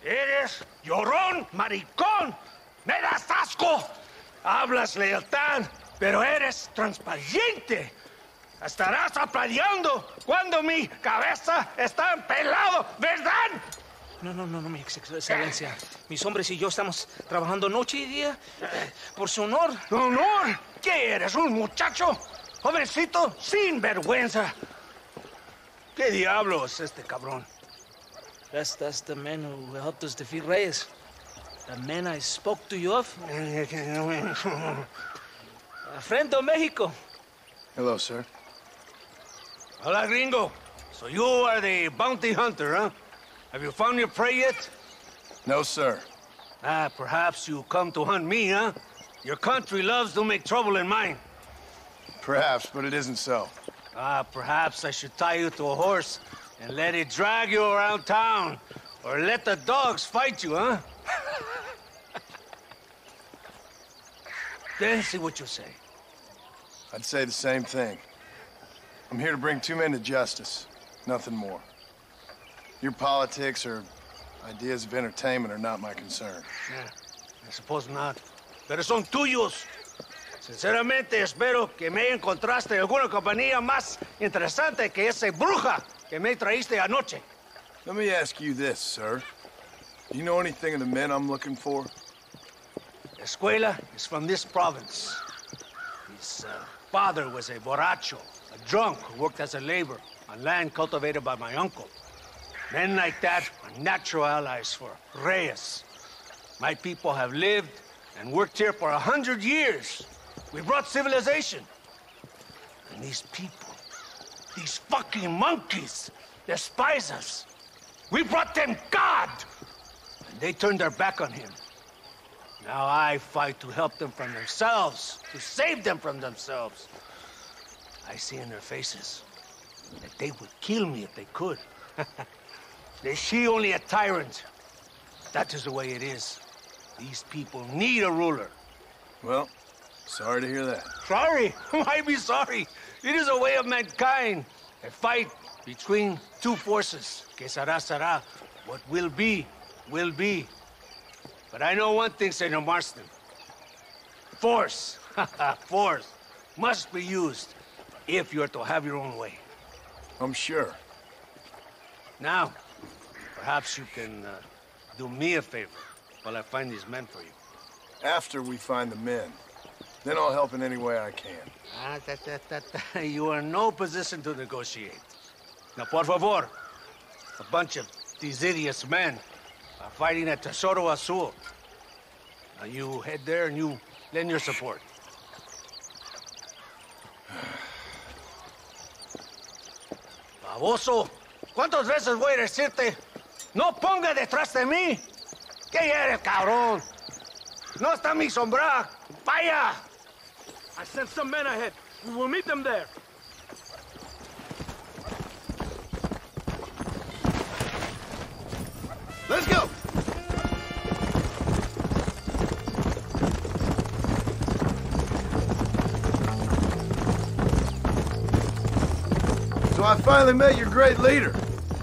Eres llorón, maricón. Me das asco. Hablas lealtad, pero eres transparente. Estarás aplaudiendo cuando mi cabeza está empelado, ¿verdad? No, mi excelencia. Mis hombres y yo estamos trabajando noche y día por su honor. ¿Honor? ¿Qué eres, un muchacho? Jovencito sin vergüenza. ¿Qué diablo es este cabrón? That's the man who helped us defeat Reyes. The man I spoke to you of. Friend of Mexico. Hello, sir. Hola, gringo. So you are the bounty hunter, huh? Have you found your prey yet? No, sir. Perhaps you come to hunt me, huh? Your country loves to make trouble in mine. Perhaps, but it isn't so. Perhaps I should tie you to a horse and let it drag you around town. Or let the dogs fight you, huh? Then see what you say. I'd say the same thing. I'm here to bring two men to justice. Nothing more. Your politics or ideas of entertainment are not my concern. Yeah, I suppose not. Pero son tuyos. Sinceramente, espero que me encontraste alguna compañía más interesante que esa bruja que me traíste anoche. Let me ask you this, sir. Do you know anything of the men I'm looking for? Escuela is from this province. His father was a borracho, a drunk who worked as a laborer on land cultivated by my uncle. Men like that are natural allies for Reyes. My people have lived and worked here for 100 years. We brought civilization. And these people, these fucking monkeys, despise us. We brought them God! And they turned their back on him. Now I fight to help them from themselves, to save them from themselves. I see in their faces that they would kill me if they could. Is she only a tyrant? That is the way it is. These people need a ruler. Well, sorry to hear that. Sorry? Why be sorry? It is a way of mankind. A fight between two forces. Que será, será. What will be, will be. But I know one thing, Senor Marston. Force, force, must be used if you're to have your own way. I'm sure. Now, perhaps you can do me a favor while I find these men for you. After we find the men, then I'll help in any way I can. You are in no position to negotiate. Now, por favor, a bunch of these idiots men are fighting at Tesoro Azul. Now you head there and you lend your support. Baboso, ¿cuántas veces voy a decirte? No ponga detrás de mí. ¿Qué eres, cabrón? No está mi sombra. Vaya. I sent some men ahead. We will meet them there. Let's go! So I finally met your great leader.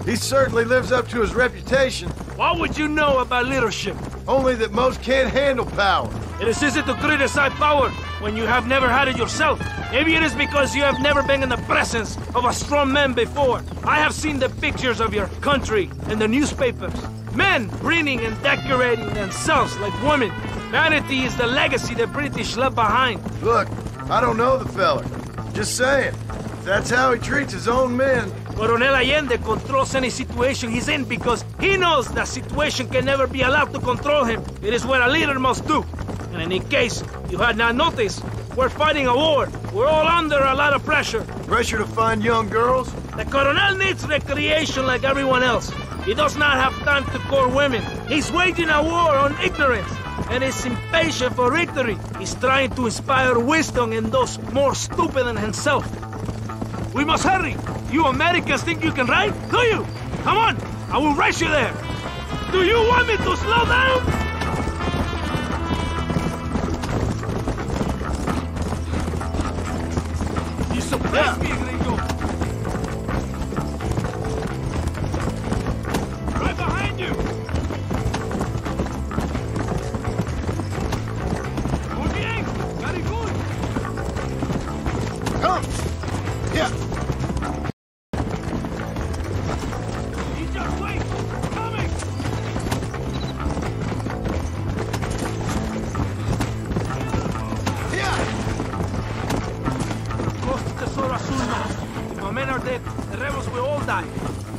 He certainly lives up to his reputation. What would you know about leadership? Only that most can't handle power. It is easy to criticize power when you have never had it yourself. Maybe it is because you have never been in the presence of a strong man before. I have seen the pictures of your country in the newspapers. Men breeding and decorating themselves like women. Vanity is the legacy the British left behind. Look, I don't know the fella. Just saying. If that's how he treats his own men. Coronel Allende controls any situation he's in because he knows that situation can never be allowed to control him. It is what a leader must do. And in case you had not noticed, we're fighting a war. We're all under a lot of pressure. Pressure to find young girls? The Coronel needs recreation like everyone else. He does not have time to court women. He's waging a war on ignorance and is impatient for victory. He's trying to inspire wisdom in those more stupid than himself. We must hurry. You Americans think you can ride? Do you? Come on, I will race you there. Do you want me to slow down? You surprised me, gringo. Right behind you. Muy bien. Very good. Come. Yeah.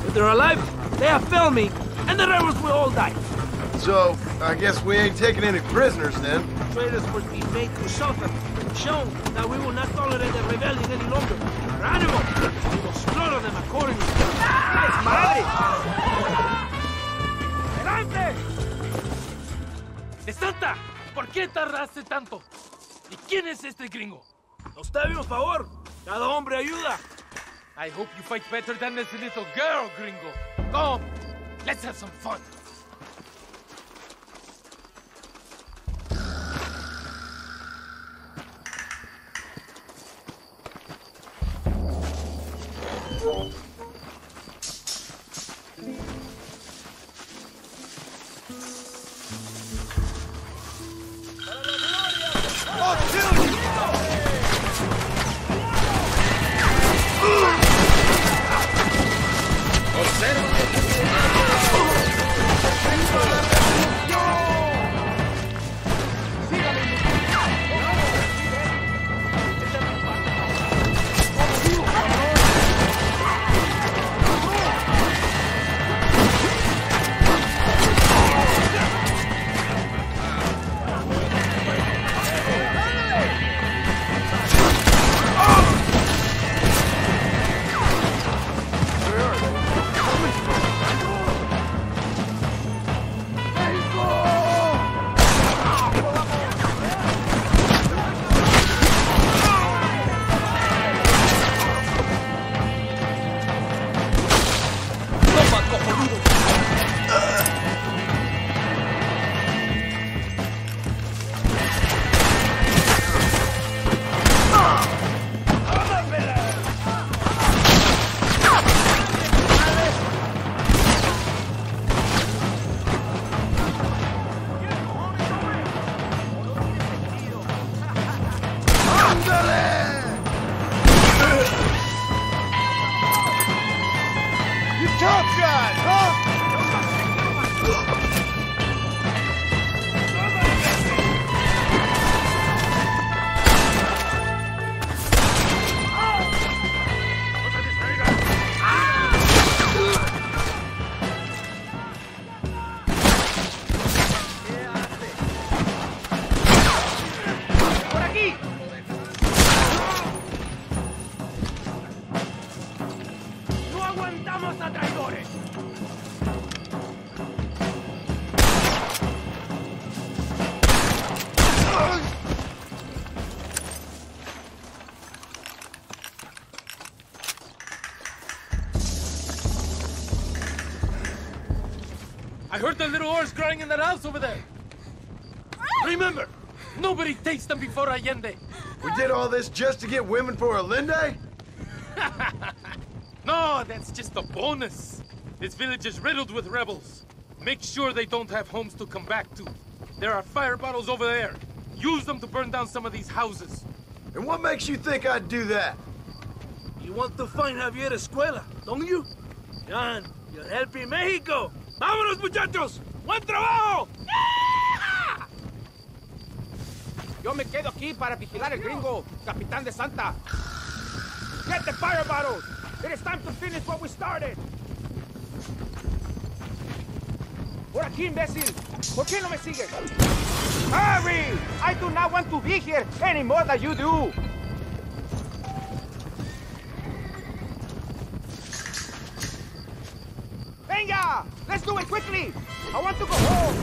If they're alive, they have failed me, and the rebels will all die. So, I guess we ain't taking any prisoners then. Traitors must be made to suffer, shown that we will not tolerate the rebellion any longer. Our animals, we will slaughter them accordingly. ¡Es madre! ¡Adelante! ¡Desata! ¿Por qué tardaste tanto? ¿Y quién es este gringo? Nos debe un favor. Cada hombre ayuda. I hope you fight better than this little girl, gringo. Come, let's have some fun. I heard the little oars crying in that house over there. Remember, nobody takes them before Allende. We did all this just to get women for Allende? No, that's just a bonus. This village is riddled with rebels. Make sure they don't have homes to come back to. There are fire bottles over there. Use them to burn down some of these houses. And what makes you think I'd do that? You want to find Javier Escuela, don't you? John, you're helping Mexico. ¡Vámonos, muchachos! ¡Buen trabajo! Yo me quedo aquí para vigilar el gringo, Capitán de Santa. Get the fire bottles! It is time to finish what we started. Por aquí, imbécil. ¿Por qué no me sigues? Hurry! I do not want to be here any more than you do. Venga! Let's do it quickly! I want to go home!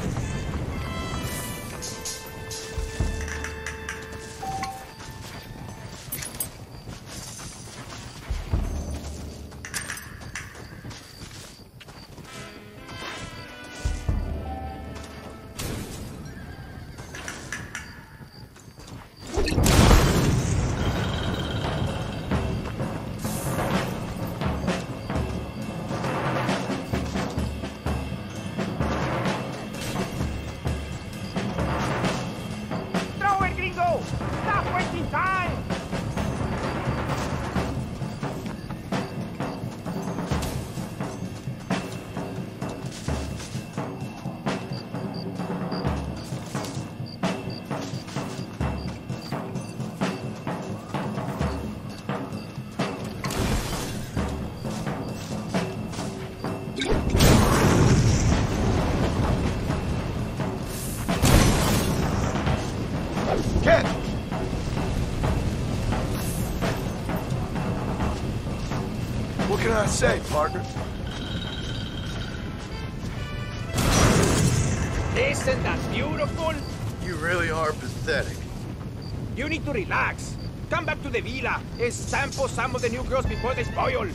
What can I say, partner? Isn't that beautiful? You really are pathetic. You need to relax. Come back to the villa and sample some of the new girls before they spoil.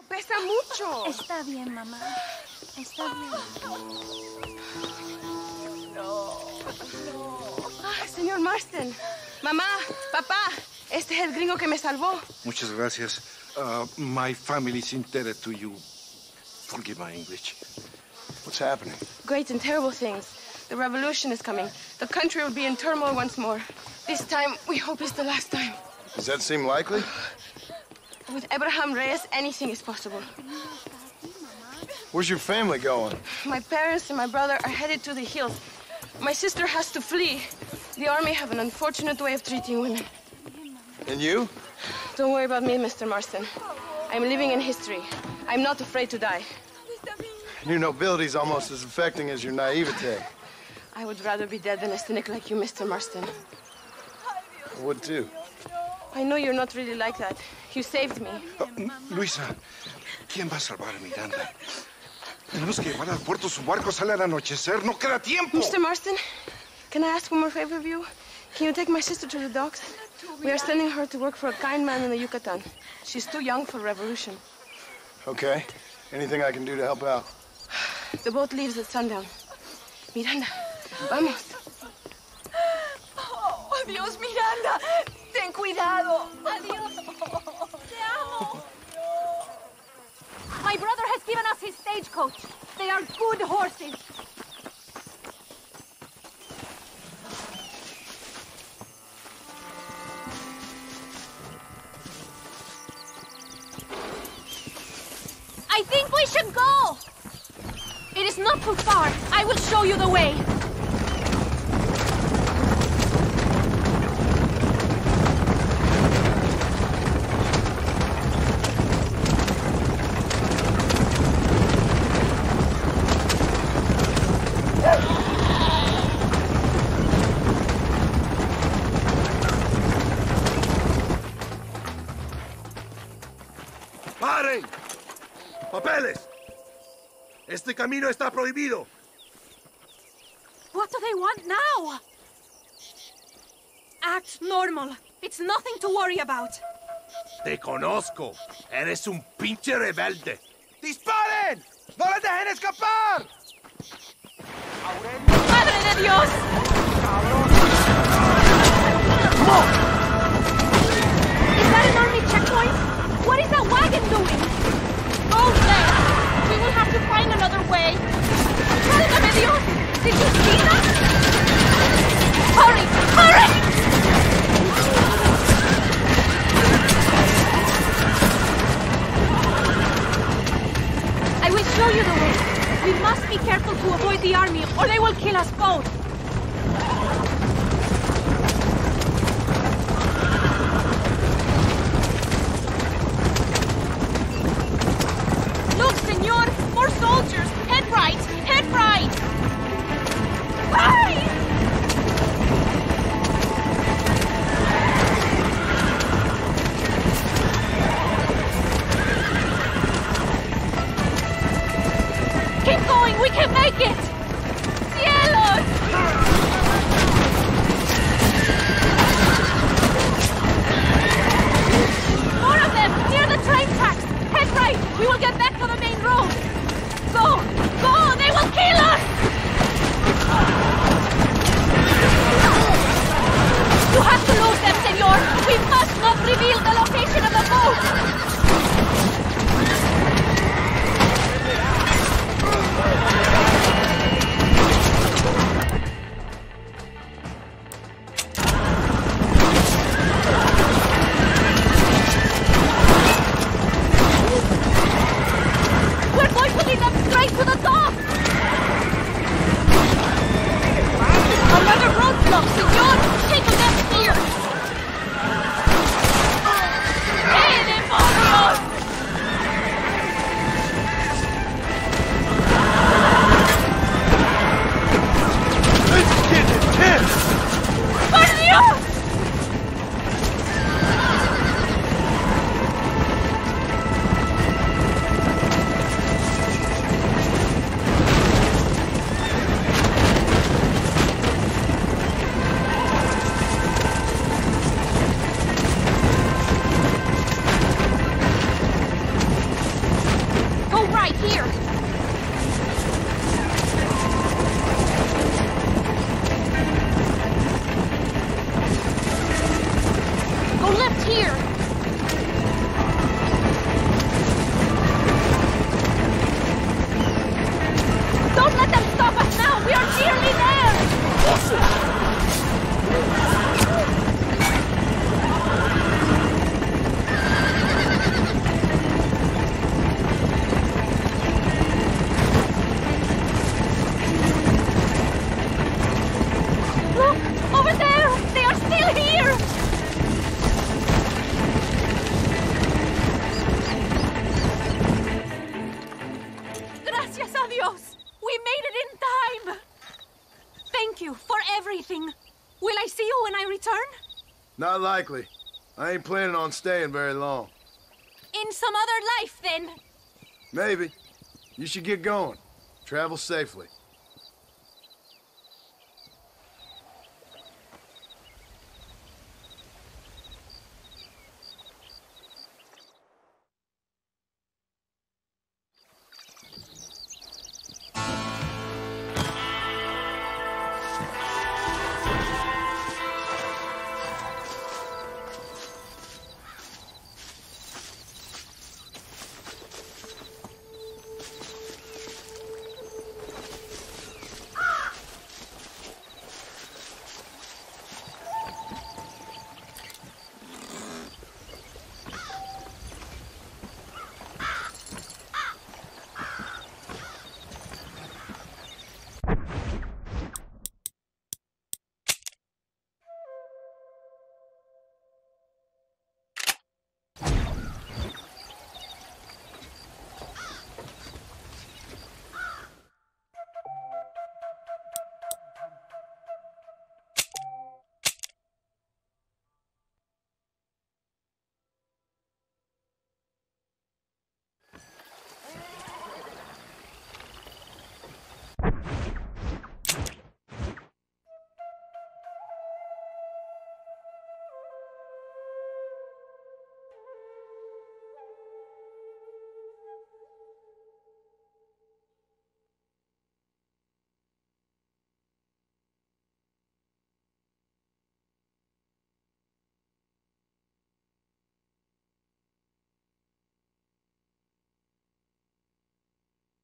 pesa mucho. Está bien, mamá. Está bien. Señor Marston. Mamá, papá, este es el gringo que me salvó. Muchas gracias. My family is indebted to you. Forgive my English. What's happening? Great and terrible things. The revolution is coming. The country will be in turmoil once more. This time, we hope it's the last time. Does that seem likely? With Abraham Reyes, anything is possible. Where's your family going? My parents and my brother are headed to the hills. My sister has to flee. The army have an unfortunate way of treating women. And you? Don't worry about me, Mr. Marston. I'm living in history. I'm not afraid to die. Your nobility's almost as affecting as your naivete. I would rather be dead than a cynic like you, Mr. Marston. I would too. I know you're not really like that. You saved me. Luisa, ¿quién va a salvar a Miranda? Tenemos que llevar al puerto. Su barco sale al anochecer. No queda tiempo. Mr. Marston, can I ask one more favor of you? Can you take my sister to the docks? We are sending her to work for a kind man in the Yucatan. She's too young for revolution. Okay. Anything I can do to help out? The boat leaves at sundown. Miranda, vamos. Oh, adiós, Miranda. Ten cuidado. Adiós. Te amo. My brother has given us his stagecoach. They are good horses. I think we should go. It is not too far. I will show you the way. ¡Paren! ¡Papeles! Este camino está prohibido. What do they want now? Act normal. It's nothing to worry about. Te conozco. Eres un pinche rebelde. ¡Disparen! ¡No les dejen escapar! ¡Madre de Dios! Is that an army checkpoint? What is that wagon doing? Oh, there! We will have to find another way. ¡Válgame Dios! Did you see that? Hurry! Hurry! I will show you the way. We must be careful to avoid the army, or they will kill us both. Look, senor! More soldiers! Head right! Head right! Hurry! Keep going! We can make it! Cielos! Go left here. Don't let them stop us now! We are nearly there! Look! Over there! They are still here! Gracias a Dios! We made it in time! Thank you for everything. Will I see you when I return? Not likely. I ain't planning on staying very long. In some other life, then. Maybe. You should get going. Travel safely.